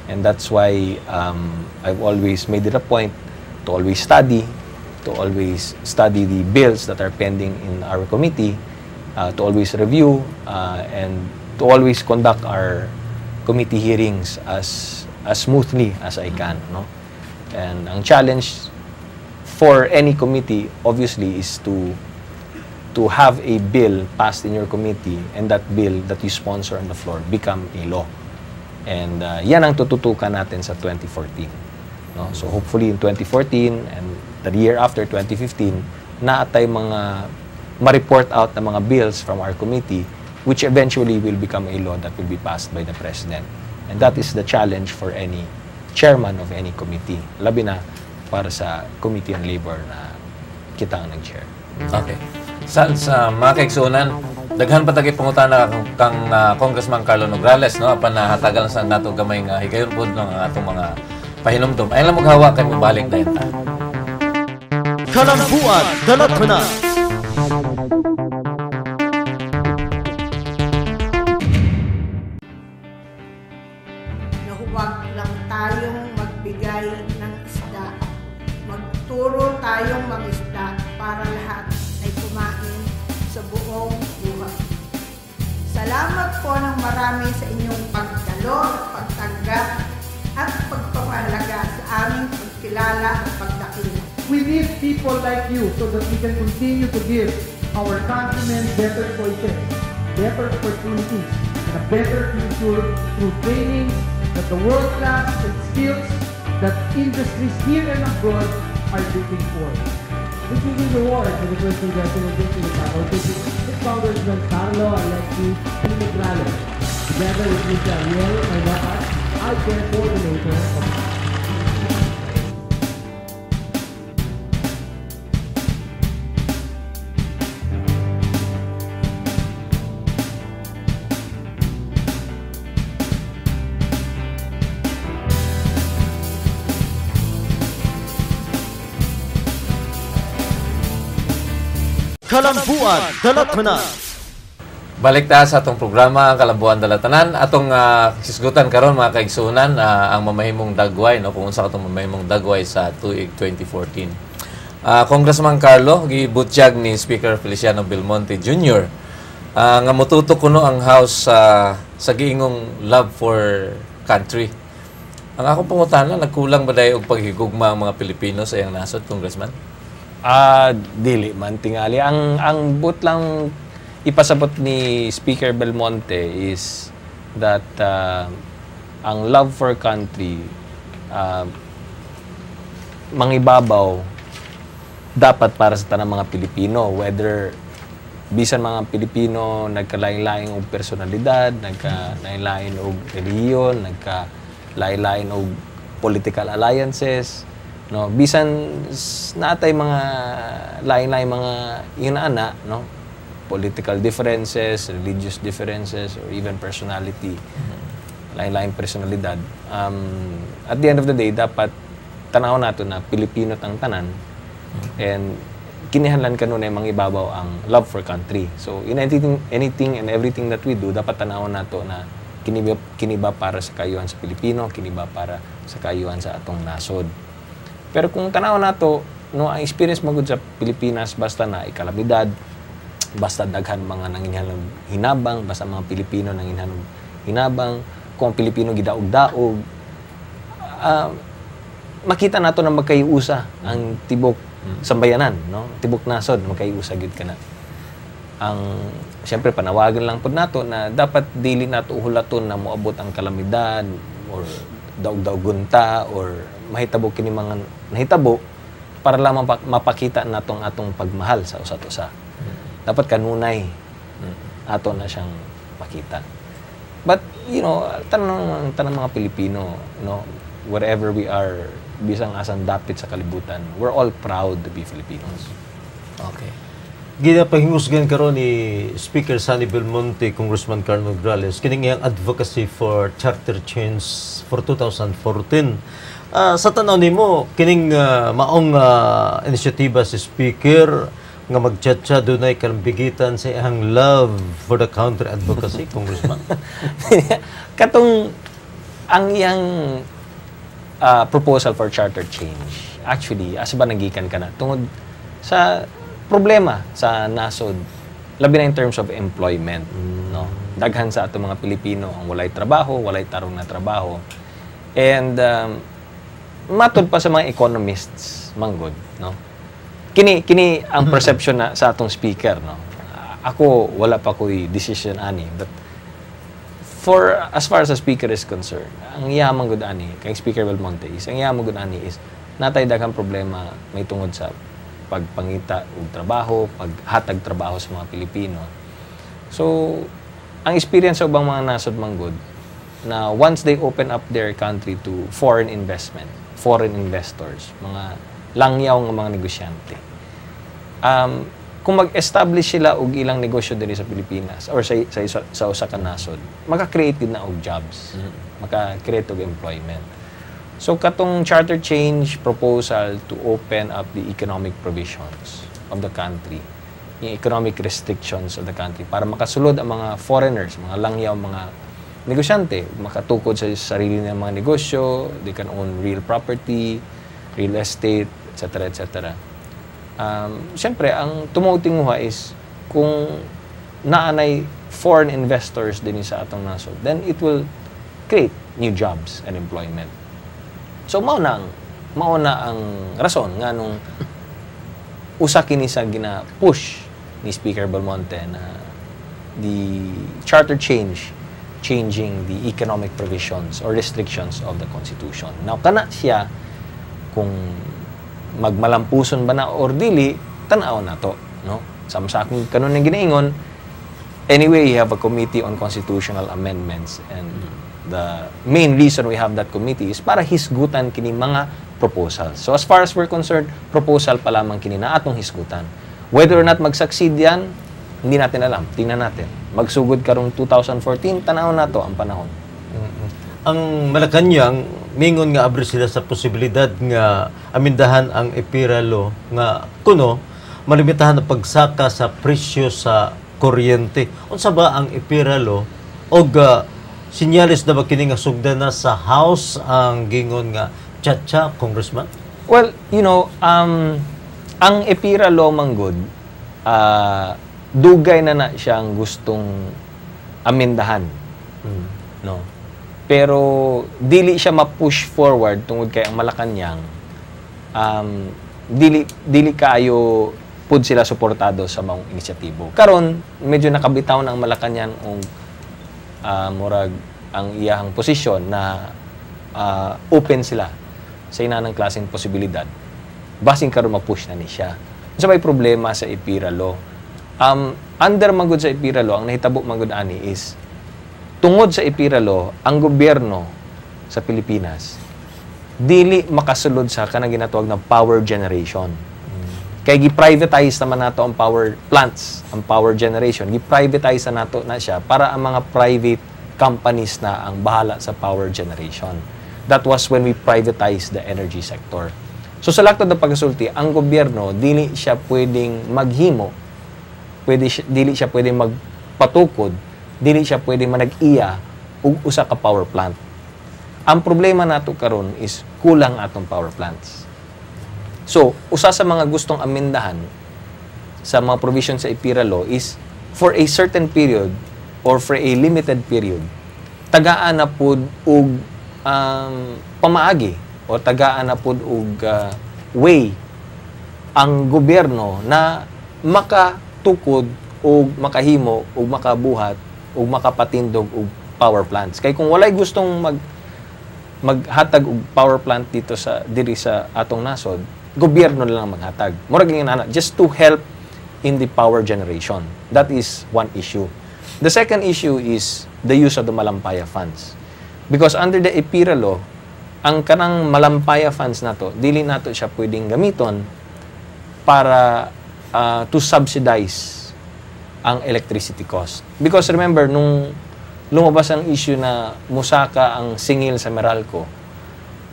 And that's why I've always made it a point to always study the bills that are pending in our committee, to always review and to always conduct our committee hearings as smoothly as I can, no? And ang challenge for any committee obviously is to have a bill passed in your committee and that bill that you sponsor on the floor become a law. And yan ang tututukan natin sa 2014. No? So hopefully in 2014 and the year after 2015, naatay mga ma-report out na mga bills from our committee which eventually will become a law that will be passed by the President. And that is the challenge for any chairman of any committee. Labi na para sa Committee on Labor na kita ang nag-chair. Okay. Sa mga kaigsunan, daghan pa tagi pangutana kang Congressman Carlo Nograles, no, apan nahatagal sa nato gamay nga higayon pud ng atong mga pahinumdom. Ay lang maghawa kay mabalik dayon ta. Kalambuan, dalatana. Huwag lang tayong magbigay ng isda. Magturo tayong mag-isda para lahat ay kumain sa buong buhay. Salamat po ng marami sa inyong pagdalo, pagtanggap, at pagpapahalaga sa aming pagkilala at pagdakila. We need people like you so that we can continue to give our countrymen better choices, better opportunities, and a better future through training that the world class and skills that industries here and abroad are looking for. This is the reward for the first congressional district of Davao City. Its Congressman Carlo Alexi P. Nograles, together with Mr. Ariel Maynacas, our care coordinator of Kalambuan, dalatana. Balik ta sa atong programa Kalambuan Dalatanan. Atong hisgutan karon mga kaigsunan ang mamahimong dagway, no, kung unsa katong mamahimong dagway sa tuig 2014. Congressman Carlo gibutyag ni Speaker Feliciano Belmonte Jr. Nga motutok kuno ang House sa giingong love for country. Ang akong pangutana, nagkulang ba dayon og paghigugma ang mga Pilipino sa iyang nasod, Congressman? Dili man tingali. Ang but lang ipasabot ni Speaker Belmonte is that ang love for country mangibabaw dapat para sa tanang mga Pilipino, whether bisan mga Pilipino nagkalain-lain og personalidad, nagkalain-lain og relihiyon, nagkalain-lain og political alliances, no, bisan natay mga lain-lain mga inaana, no, political differences, religious differences, or even personality, lain-lain personalidad. At the end of the day, dapat tanaw nato na Pilipino tang tanan, and kinihanlan kanunay mangibabaw ang love for country. So in anything and everything that we do, dapat tanawon nato na kiniba para sa kayuhan sa Pilipino, kiniba para sa kayuhan sa atong nasod. Pero kung tanawon nato, no, ang experience magud sa Pilipinas basta na ikalamidad, basta daghan mga nanginhanog hinabang, basta mga Pilipino nanginhanog hinabang, kung ang Pilipino gidaog-daog, makita nato na magkayusa ang tibok sambayanan, no? Tibok nasod, magkayusa gyud kana. Siyempre panawagan lang pud nato na dapat dili nato uhulaton na moabot ang kalamidad or daog-daog gunta or mahitabo kini mga nahitabo para lang mapakita natong atong pagmahal sa usa't usa. Dapat kanunay ato na siyang makita. But you know, tanang mga Pilipino, no, wherever we are, bisang asan dapit sa kalibutan, we're all proud to be Filipinos. Okay. Ginapahingusgan karon ni Speaker Sonny Belmonte, Congressman Carl Nograles, kining iyang advocacy for charter change for 2014. Sa tanaw nimo, kining maong inisyatiba si Speaker nga magchatcha dunay kalambigitan sa iyang love for the country advocacy, Congressman. Katong ang iyang proposal for charter change, actually, asa ba nagikan ka na? Tungod sa problema sa nasod, labi na in terms of employment. No? Daghan sa ato mga Pilipino ang walay trabaho, walay tarong na trabaho. And matod pa sa mga economists, manggod, no? Kini ang perception na sa atong speaker, no? Ako, wala pa ko'y decision ani, but as far as the speaker is concerned, ang iyamang gud ani kay Speaker Belmonte is, ang iyamang gud ani is natay daghang problema may tungod sa pagpangita og trabaho, paghatag trabaho sa mga Pilipino. So, ang experience sa ubang mga nasod manggod na once they open up their country to foreign investment, foreign investors, mga langyaw nga mga negosyante, kung mag-establish sila og ilang negosyo diri sa Pilipinas or sa usa ka nasod, maka-create gid na og jobs, maka-create og employment. So katong charter change proposal to open up the economic provisions of the country, yung economic restrictions of the country para makasulod ang mga foreigners, mga langyaw, mga negosyante, makatukod sa sarili nilang mga negosyo, they can own real property, real estate, etc. etc. Siyempre, ang tumautinguha is kung naanay foreign investors din sa atong nasod, then it will create new jobs and employment. So, mao na ang rason nga nung usa kini sa gina-push ni Speaker Belmonte na the charter change, changing the economic provisions or restrictions of the Constitution. Now, kana siya kung magmalampuson ba na or dili, tanaw na to, no? Sa akong kanon ng ginaingon, anyway, you have a committee on constitutional amendments, and the main reason we have that committee is para hisgutan kini mga proposals. So as far as we're concerned, proposal pa lamang kini na atong hisgutan. Whether or not mag-succeed yan, hindi natin alam. Tingnan natin. Magsugod karong 2014, tanaw na to ang panahon. Ang Malacanang, mingon nga abri sila sa posibilidad nga amindahan ang EPIRA law nga kuno malimitahan ang pagsaka sa presyo sa kuryente. Unsa ba ang EPIRA law og sinyalis na ba kini nga sugdan na sa House ang gingon nga chatcha, Congressman? Well, you know, ang EPIRA law manggod, dugay na siyang gustong amindahan. No? Pero dili siya ma-push forward tungod kay ang Malacanang, dili kaayo pud sila suportado sa mga inisyatibo. Karon medyo nakabitaw na ang Malacanang og murag ang iyahang posisyon na open sila sa inanang klaseng posibilidad. Basing karon mag-push na ni siya. Sa may problema sa EPIRA law. Under manggod sa EPIRA law, ang nahitabo manggod ani is tungod sa EPIRA law, ang gobyerno sa Pilipinas dili makasulod sa kanang ginatawag na power generation. Kaya gi-privatize naman nato ang power plants, ang power generation. Gi-privatize na nato na siya para ang mga private companies na ang bahala sa power generation. That was when we privatized the energy sector. So sa laktod ng pagkasulti, ang gobyerno dili siya pwedeng maghimo, dili siya pwedeng magpatukod, dili siya pwedeng manag-iya og usa ka power plant. Ang problema nato karon is kulang atong power plants. So, usa sa mga gustong amendahan sa mga provisions sa EPIRA law is for a certain period or for a limited period, tagaan na pud og pamaagi o tagaan na pud og way ang gobyerno na makatukod o makahimo o makabuhat o makapatindog og power plants. Kay kung walay gustong maghatag og power plant dito sa diri sa atong nasod, gobyerno na lang maghatag. Murag nga just to help in the power generation. That is one issue. The second issue is the use of the Malampaya funds. Because under the EPIRA law, ang kanang Malampaya funds nato, dili nato siya pwedeng gamiton para to subsidize ang electricity cost. Because remember, nung lumabas ang issue na musaka ang singil sa Meralco,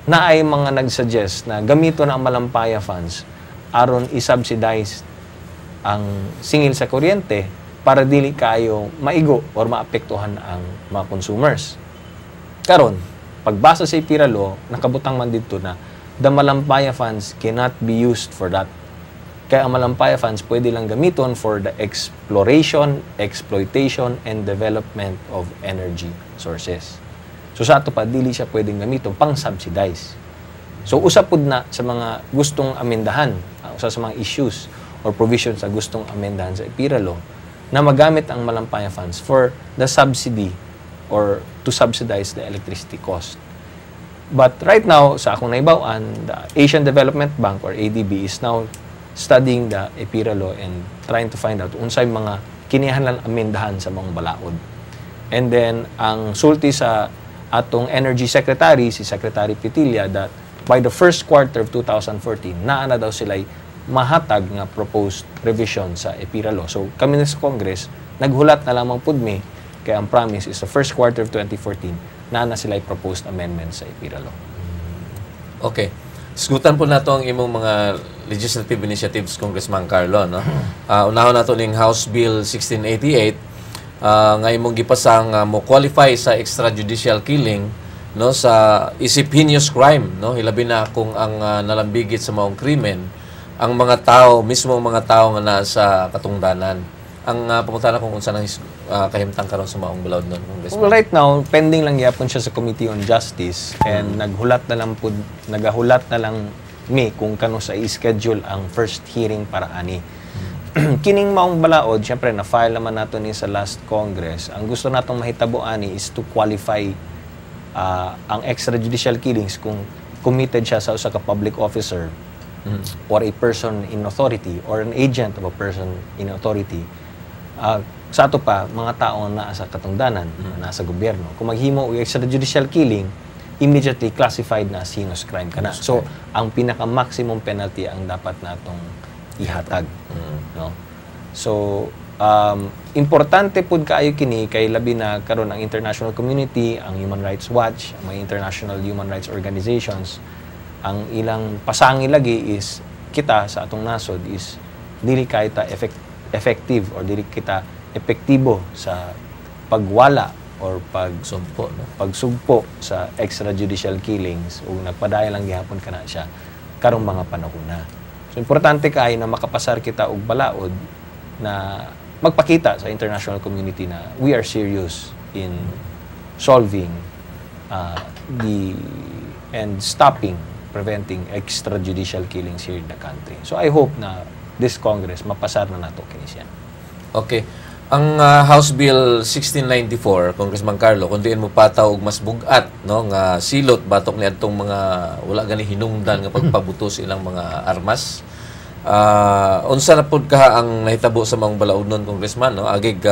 na ay mga nagsuggest na gamiton ang Malampaya funds aron i-subsidize ang singil sa kuryente para dili kayo maigo or maapektuhan ang mga consumers. Karon, pagbasa sa EPIRA law, nakabutang man dito na the Malampaya funds cannot be used for that. Kaya ang Malampaya funds pwede lang gamiton for the exploration, exploitation, and development of energy sources. So sa ato pa, dili siya pwedeng gamiton pang-subsidize. So usapod na sa mga gustong amendahan, usa sa mga issues or provisions sa gustong amendahan sa EPIRA law, na magamit ang Malampaya funds for the subsidy or to subsidize the electricity cost. But right now, sa akong naibawan, the Asian Development Bank or ADB is now studying the EPIRA law and trying to find out unsay mga kinahanglan amendahan sa mga balaod. And then, ang sulti sa atong Energy Secretary, si Secretary Petilla, that by the first quarter of 2014, naana daw sila'y mahatag nga proposed revision sa EPIRA law. So, kami sa Congress, naghulat na lamang pudmi, kaya ang promise is the first quarter of 2014, naana sila'y proposed amendments sa EPIRA law. Okay. Sigutan po nato ang imong mga legislative initiatives, Congressman Carlo, no? Unahon nato ning House Bill 1688 nga imong gipasang mo qualify sa extrajudicial killing, no, sa isip heinous crime, no, hilabi na kung ang nalambigit sa maong krimen ang mga tao, mismo ang mga tao nga nasa katungdanan. Ang pangutana kung unsa nang kahimtang karon sa maong balaod nun, Congressman. Well, right now, pending lang yapon siya sa Committee on Justice and naghulat na lang mi kung kano sa i-schedule ang first hearing para ani. Kining maong balaod, syempre na-file naman nato ni sa last Congress. Ang gusto natong mahitabo ani is to qualify ang extrajudicial killings kung committed siya sa usa ka public officer or a person in authority or an agent of a person in authority. Sa ato pa, mga tao na nasa katungdanan, nasa gobyerno. Kung maghimo o extrajudicial killing, immediately classified na heinous crime ka na. So, ang pinaka-maximum penalty ang dapat natong ihatag. No? So, importante pud kaayo kini kay labi na karon ang international community, ang Human Rights Watch, ang mga international human rights organizations, ang ilang pasangi lagi is kita sa atong nasod is dili kay ta effective or dili kita epektibo sa pagwala or pagsugpo sa extrajudicial killings o nagpadaya lang gihapon kana siya karong mga panahon na. So importante kay na makapasar kita og balaod na magpakita sa international community na we are serious in solving preventing extrajudicial killings here in the country. So I hope na this Congress mapasar na nato kini siya. Okay. Ang House Bill 1694, Congressman Carlo, kung diin mo pataw og mas bugat, no, nga silot batok ni adtong mga wala gani hinungdan nga pagpabuto sa ilang mga armas. Unsa na pud ka ang nahitabo sa mga balaudnon, Congressman, no? Agig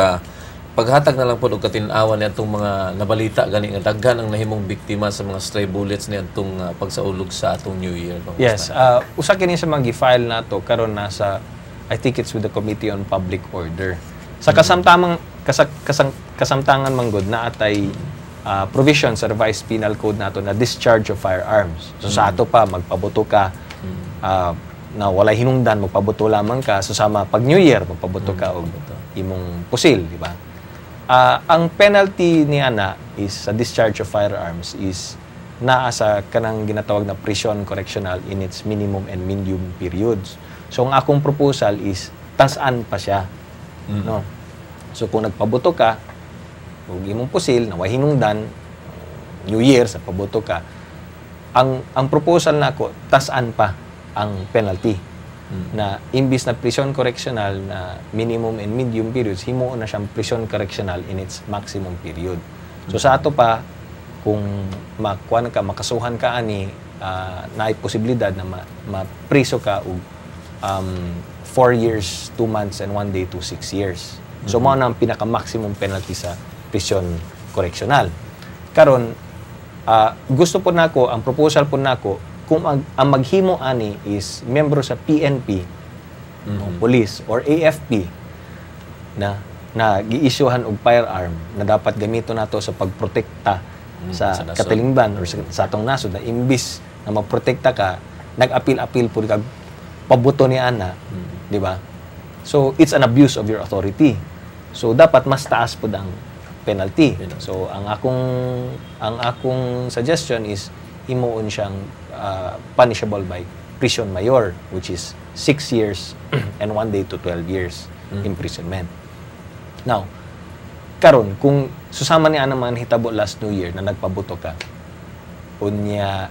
paghatag na lang pud og katin-awan ni adtong mga nabalita gani nga daghan ang nahimong biktima sa mga stray bullets ni adtong pagsaulog sa atong New Year, Yes, usa kini sa mga gi-file nato karon nasa, I think it's with the Committee on Public Order. Sa kasamtangan manggod na atay provision sa revised penal code nato na discharge of firearms. So sa ato pa magpabuto ka na walay hinungdan, magpabuto lamang ka. So sama pag New Year magpabuto ka og imong pusil, di ba? Ang penalty ni ana is sa discharge of firearms is naa sa kanang ginatawag na prison correctional in its minimum and medium periods. So ang akong proposal is tas-an pa siya. No. So kung nagpabuto ka ug imong pusil na way hinungdan New Year sa pabuto ka, ang proposal nako tas-an pa ang penalty. Na imbis na prison correctional na minimum and medium periods, himuon na siyang prison correctional in its maximum period. So sa ato pa kung makasuhan ka ani naay posibilidad na mapriso ka og 4 years, 2 months, and 1 day to 6 years. So, mao na ang pinaka-maximum penalty sa prison correctional. Karon, gusto po nako, ang proposal po nako, kung ang maghimo ani is membro sa PNP, o police, or AFP, na gi-issuehan og firearm na dapat gamito nato sa pagprotekta sa katilingban or sa atong nasod, na imbis na maprotekta ka, nag-apil-apil po kag pabuto ni ana, di ba? So it's an abuse of your authority. So dapat mas taas po ang penalty. So ang akong suggestion is himuon siyang punishable by prison mayor, which is 6 years and 1 day to 12 years imprisonment. Now, karon kung susama ni ana man hitabo last New Year na nagpabuto ka unya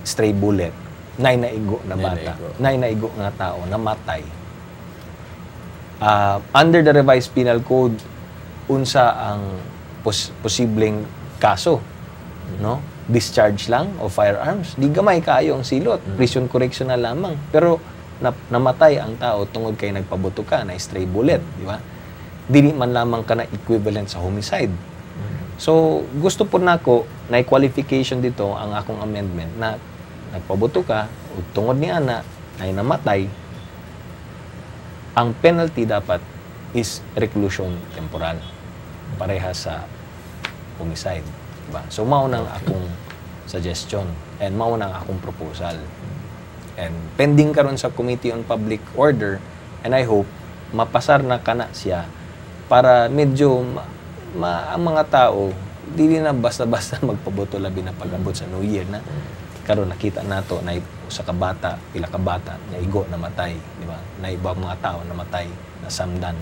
stray bullet, naigo na bata, naigo nga tao namatay. Under the revised penal code, unsa ang posibleng kaso, no? Discharge lang o firearms, di gamay kaayo ang silot, prison correctional lamang, pero namatay ang tao tungod kay nagpabuto ka na stray bullet, di ba? Dili man lamang ka na equivalent sa homicide. So gusto po nako na qualification dito ang akong amendment na nagpabuto ka ug tungod ni ana ay namatay, ang penalty dapat is reclusion temporal pareha sa homicide, diba? So mao nang akong suggestion and mao nang akong proposal, and pending karon sa Committee on Public Order, and I hope mapasar na kana siya para medyo ang mga tao dili na basta-basta magpaboto labi na pag-abot sa New Year na karon nakita nato na sa kabata, pila ka bata na igo namatay, di ba? Na ibang mga tao namatay, nasamdan.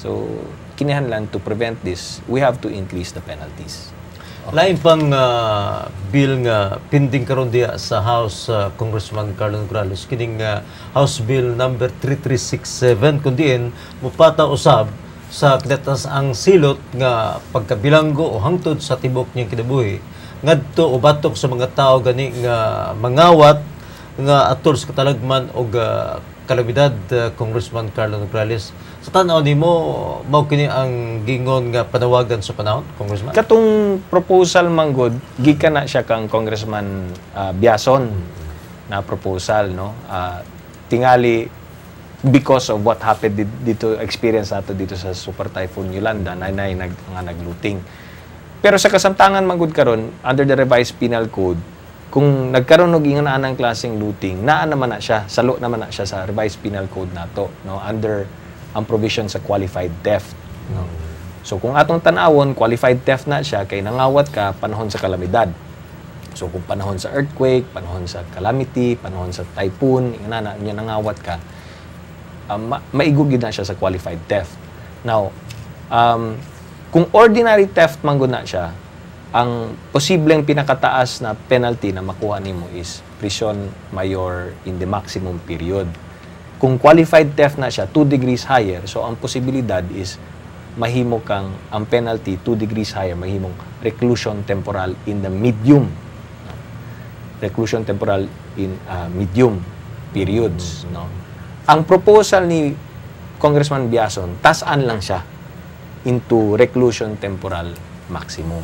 So kinahanglan to prevent this, we have to increase the penalties. Lain pang bill nga pending karon diya sa House, Congressman Carlo Nograles, kining House Bill number 3367 kundiin mupata usab sa kinatas ang silot nga pagkabilanggo o hangtod sa tibok niyang kinabuhi ngadto o batok sa mga tao gani nga mangawat nga atol sa katalagman og kalamidad, Congressman Carlo Nograles. Sa tanaw nimo mao kini ang gingon nga panawagan sa panahon, Congressman? Katong proposal manggod gikan na siya kang Congressman Biason na proposal, no? Tingali because of what happened dito, experience nato dito sa Super Typhoon Yolanda na naglooting. Pero sa kasamtangan manggod karon under the revised penal code, kung nagkaroon og ingon anang klaseng looting, naa naman na siya, salo naman na siya sa revised penal code nato, no? Under ang provision sa qualified theft, no? So kung atong tan-awon, qualified theft na siya kay nangawat ka panahon sa kalamidad. So kung panahon sa earthquake, panahon sa calamity, panahon sa typhoon, inana niya nangawat ka, maigugid na siya sa qualified theft. Now, kung ordinary theft man gud na siya, ang posibleng pinakataas na penalty na makuha nimo is prison mayor in the maximum period. Kung qualified theft na siya, 2 degrees higher, so ang posibilidad is mahimo kang ang penalty 2 degrees higher, mahimong reclusion temporal in the medium. Reclusion temporal in medium periods, no. Ang proposal ni Congressman Biason, tasan lang siya into reclusion temporal maximum.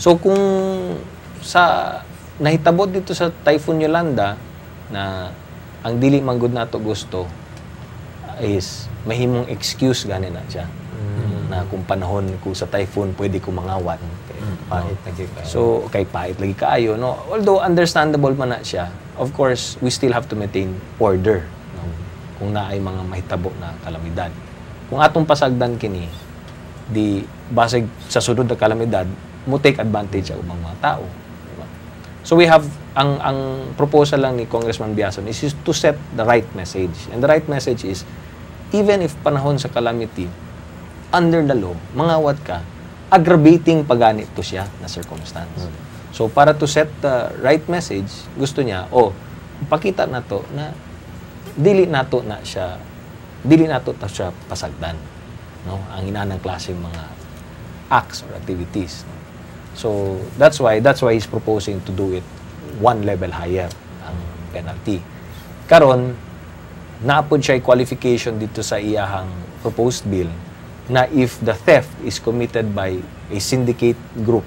So kung sa nahitabot dito sa Typhoon Yolanda na ang dili manggod nato gusto is mahimong excuse gani na siya. Na kung panahon ko sa typhoon pwede ko mangawat. Pahit lagi kayo. So kay pahit lagi kaayo, no. Although understandable man na siya, of course we still have to maintain order, no? Kung naay mga mahitabo na kalamidad. Kung atong pasagdan kini di basig sa sunod na kalamidad mo take advantage ang mga tao, diba? So we have ang proposal lang ni Congressman Biason is to set the right message. And the right message is even if panahon sa calamity under the law, mangawat ka, aggravating paganit to siya na circumstance. So, para to set the right message, gusto niya, pakita na to na dili nato siya pasagdan. No? Ang inanang klase mga acts or activities. No? So, that's why he's proposing to do it one level higher ang penalty. Karon, naapod siya qualification dito sa iyahang proposed bill na if the theft is committed by a syndicate group,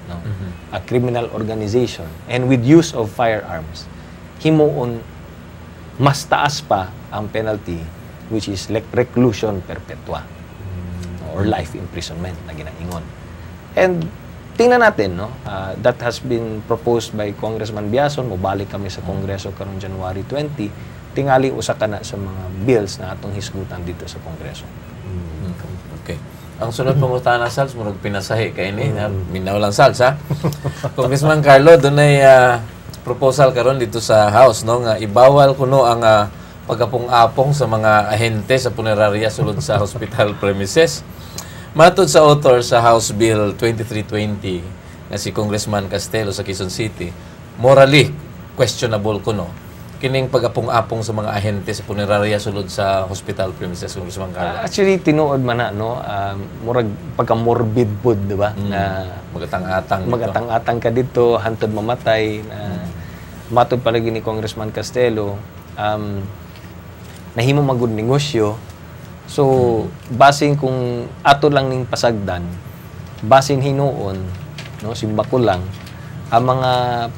no, a criminal organization, and with use of firearms, himuon mas taas pa ang penalty, which is reclusion perpetua or life imprisonment na ginaingon. And tingnan natin, no, that has been proposed by Congressman Biason. Mubalik kami sa Kongreso karong January 20, tingali usa ka na sa mga bills na atong hisgutan dito sa Kongreso. Okay. Ang sunod pangutana, Sals, murag pinasahi kay ni minaw lang, Sals, ha. Congressman Carlo, dunay proposal karon dito sa House, no, nga ibawal kuno ang pagapong-apong sa mga ahente sa punerarya sulod sa hospital premises. Matod sa author sa House Bill 2320 na si Congressman Castelo sa Quezon City, morally questionable kuno kining pag-apong-apong sa mga ahente sa punerarya sulod sa hospital premises, Congressman Carlo. Actually, tinuod man na, no, murag pagka-morbid pod, di ba? Na magatang-atang ka dito, hantod mamatay. Matod palagi ni Congressman Castelo, nahimo magud negosyo. So, basin kung ato lang ning pasagdan, basin hinuon, no, simbako lang, ang mga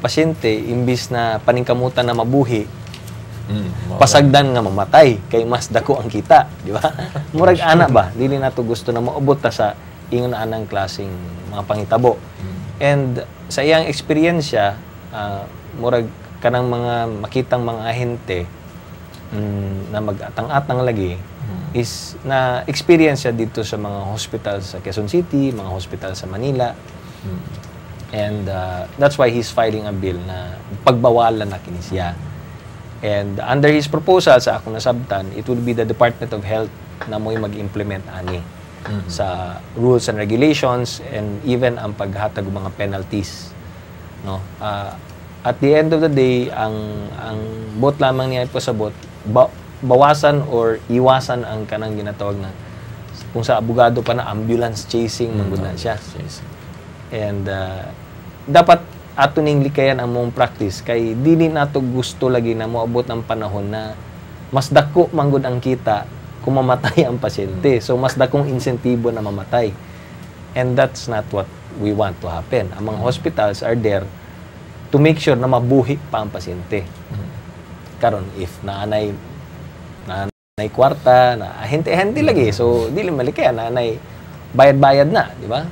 pasyente, imbis na paningkamutan na mabuhi, pasagdan nga mamatay, kay mas dako ang kita, di ba? Murag ana ba? Dili nato gusto na maubot ta sa ingon anang klaseng mga panghitabo. And sa iyang eksperyensya, murag kanang mga makitang mga ahente na mag-atang-atang lagi, is na experience siya dito sa mga hospital sa Quezon City, mga hospital sa Manila. And that's why he's filing a bill na pagbawalan na kini siya. And under his proposal, sa akong nasabtan, it will be the Department of Health na mo'y mag-implement ani sa rules and regulations and even ang paghatag ng mga penalties. No? At the end of the day, ang bot lamang niya pasabot, bawasan or iwasan ang kanang ginatawag na kung sa abogado pa na ambulance chasing mangguna siya. And dapat ato ning likayan ang mong practice kay dili nato gusto lagi na moabot ng panahon na mas dako manggod ang kita kung mamatay ang pasyente. So mas dakong insentibo na mamatay. And that's not what we want to happen. Ang mga hospitals are there to make sure na mabuhi pa ang pasyente. Karon if naanay kwarta na ahente lagi, so dili malikaya naanay bayad-bayad na, di ba?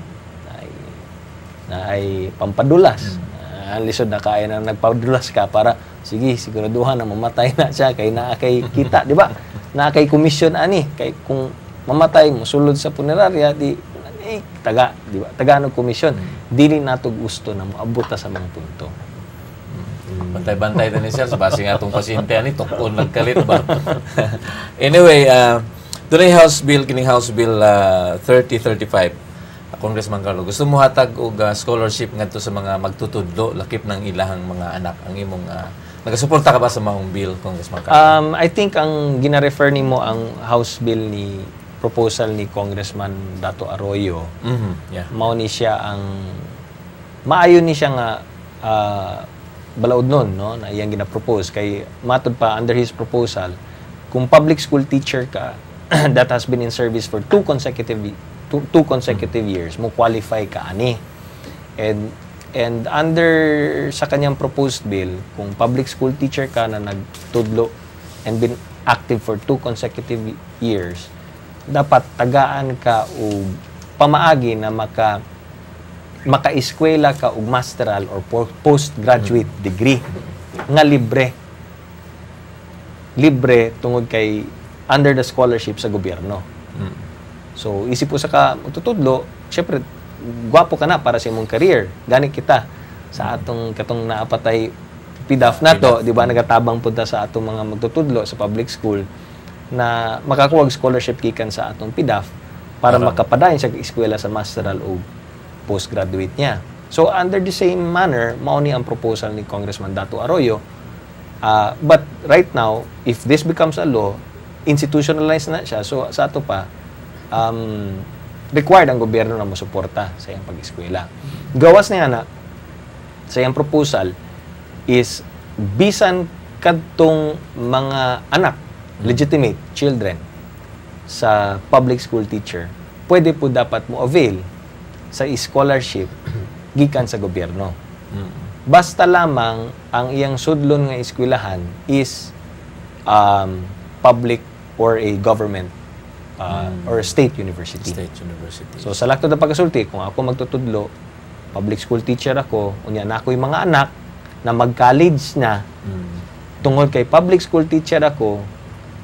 Na ay pampadulas. Ang lisod na kaya na nagpadulas ka para sige siguraduhan na mamatay na siya kay naa kay kita, di ba? Naa kay komisyon ani kay kung mamatay mo sulod sa punerarya di taga, di ba? Taga ng komisyon. Dili nato gusto na moabot sa mga punto. Bantay-bantay na ni Sir sa base nga itong pasyente ani tukon nagkalit ba. Anyway, doon House Bill kining House Bill 3035. Congressman Carlo, gusto mo hatag og scholarship ngadto sa mga magtutudlo lakip ng ilahang mga anak. Ang imong nagasuporta ka ba sa maong bill, Congressman Carlo? I think ang gina-refer nimo ang House Bill ni proposal ni Congressman Dato Arroyo, Yeah. mao ni siya ang maayo ni siya nga balaod nun, no, na iyang gina-propose kay matod pa under his proposal, kung public school teacher ka that has been in service for two consecutive years, mo qualify ka ani. And under sa kanyang proposed bill, kung public school teacher ka na nagtudlo and been active for 2 consecutive years, dapat tagaan ka o pamaagi na maka-eskwela ka og masteral or postgraduate degree nga libre tungod kay under the scholarship sa gobyerno. So isip po sa ka magtutudlo, syempre gwapo ka na para sa imong career. Gani kita sa katong naapatay PDAF nato, di ba, nagatabang punta sa atong mga magtutudlo sa public school na makakuha scholarship gikan sa atong PDAF para makapadayon siya eskwela sa masteral o postgraduate niya. So under the same manner, mao ni ang proposal ni Congressman Dato Arroyo. But right now, if this becomes a law, institutionalized na siya. So sa ato pa, required ang gobyerno na musuporta sa iyang pag-eskwela. Gawas niya na sa iyang proposal is bisan kadtong mga anak, legitimate children sa public school teacher, pwede po dapat mo avail sa scholarship gikan sa gobyerno. Basta lamang ang iyang sudlon nga eskwelahan is public or a government or a state university. State university. So sa lakto na pagkasulti, kung ako magtutudlo, public school teacher ako, unya na ako yung mga anak na mag-college na, tungod kay public school teacher ako,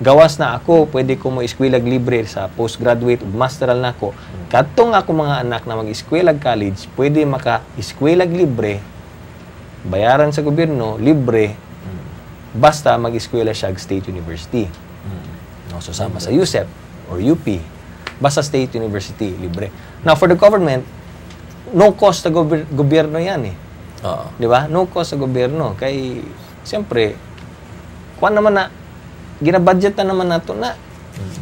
gawas na ako, pwede ko mo eskwelag libre sa postgraduate o masteral na ako. Katong ako mga anak na mag-eskwelag college, pwede maka-eskwelag libre, bayaran sa gobyerno, libre, basta mag-eskwela siya state university. No, so sama sa USEP or UP, basta state university, libre. Now, for the government, no cost sa gobyerno yan eh. Di ba? No cost sa gobyerno. Kay, siyempre, kuwan naman na, ginabudget na naman nato na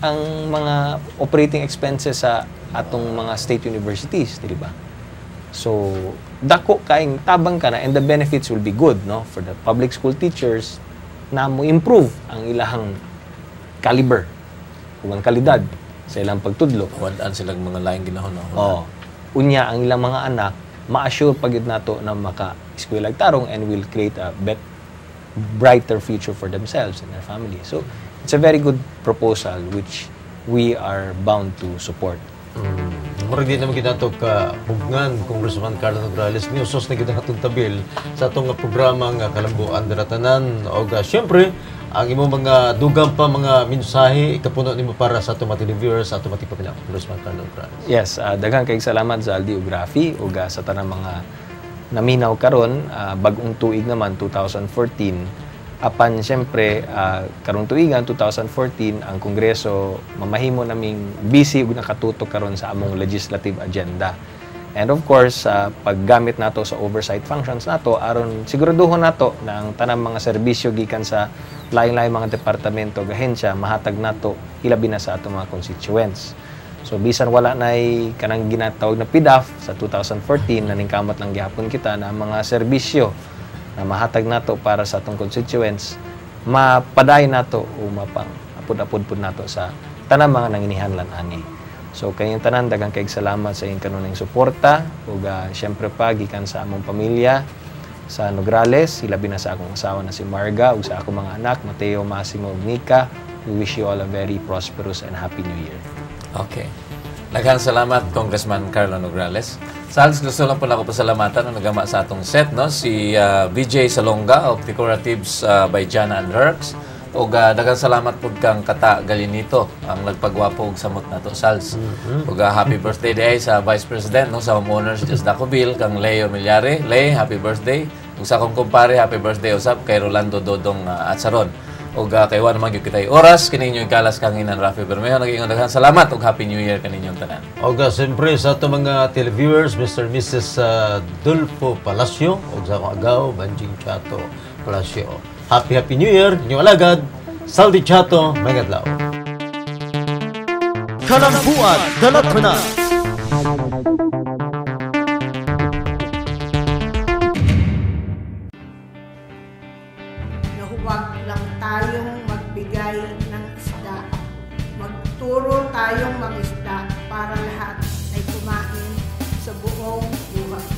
ang mga operating expenses sa atong mga state universities, di ba? So, dako kaing tabang ka na and the benefits will be good, no? For the public school teachers na mo improve ang ilahang caliber o ang kalidad sa ilang pagtudlo. Wadaan silang mga laing ginahon. Unya ang ilang mga anak, ma-assure pagid nato na maka-eskwela tarong and will create a brighter future for themselves and their family. So, it's a very good proposal which we are bound to support. Murag din naman ginatog ka hugnan Congressman Carlo Nograles ni usos na ginatong tabil sa atong programa nga Kalambuan Daratanan o syempre ang imong mga dugang pa mga mensahe ikapuno nimo para sa atong mga televiewers sa atong mga pamilya Congressman Carlo Nograles. Yes, daghang kay salamat sa Aldiography ug sa tanang mga naminaw karon bag-ong tuig naman 2014. Apan siyempre, karong tuigan 2014 ang Kongreso mamahimo naming busy ug nakatutok karon sa among legislative agenda. And of course, paggamit nato sa oversight functions nato aron siguraduhon nato na ang tanang mga serbisyo gikan sa lain-lain mga departamento ug ahensya mahatag nato ilabi na sa atong mga constituents. So bisan wala nay kanang ginatawag na PDAF sa 2014 naningkamot lang gihapon kita na mga serbisyo na mahatag nato para sa atong constituents, mapaday nato o mapang-apod-apod po nato sa tanang mga nanginihanlan ani. So kayong tanan daghang kay salamat sa inyong kanunayng suporta ug syempre pa gikan sa among pamilya sa Nograles, ilabi na sa akong asawa na si Marga ug sa akong mga anak Mateo, Massimo ug Nika. We wish you all a very prosperous and happy new year. Okay. Daghang salamat Congressman Carlo Nograles. Sa gusto lang po na ako pasalamatan na nagama sa atong set, no? Si VJ Salonga of Decoratives by Jana and Herx. O daghang salamat po kang Kata Galinito ang nagpagwapo og samot nato Sals. O happy birthday day sa Vice President, no? Sa homeowners Just Dacobil kang Leo Milyare. Le, happy birthday. Ug sa akong kumpare, happy birthday usab kay Rolando Dodong Atsaron. O kay Juan Magyo kitay oras kininyo ikalas kang inan Rafi Bermejo. Naging daghang salamat ug happy new year kaninyong tanan. O siyempre sa atong mga televiewers, Mr. and Mrs. Dulfo Palacio o sa akong agaw, Banjing Chato Palacio. Happy New Year, inyong alagad, Saldi Chato, Magadlaw. Kalambuan Dalatana. Na huwag lang tayong magbigay ng isda. Magturo tayong mangisda para lahat ay kumain sa buong buhay.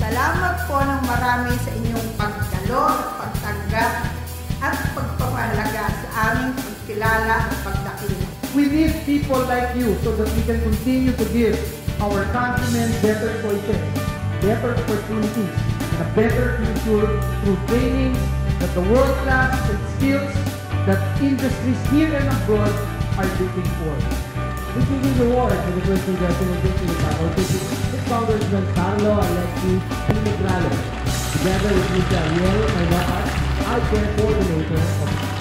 Salamat po ng marami sa inyong pagdalo at pagtanggap at pagpapahalaga sa aming pagkilala at pagdakila. We need people like you so that we can continue to give our countrymen better choices, better opportunities, and a better future through training that the world class and skills that industries here and abroad are looking for. This is the reward for the first congressional district of with Congressman Carlo Alexi Pinigrales, together with Mr. Ariel Maywakas, our care coordinator of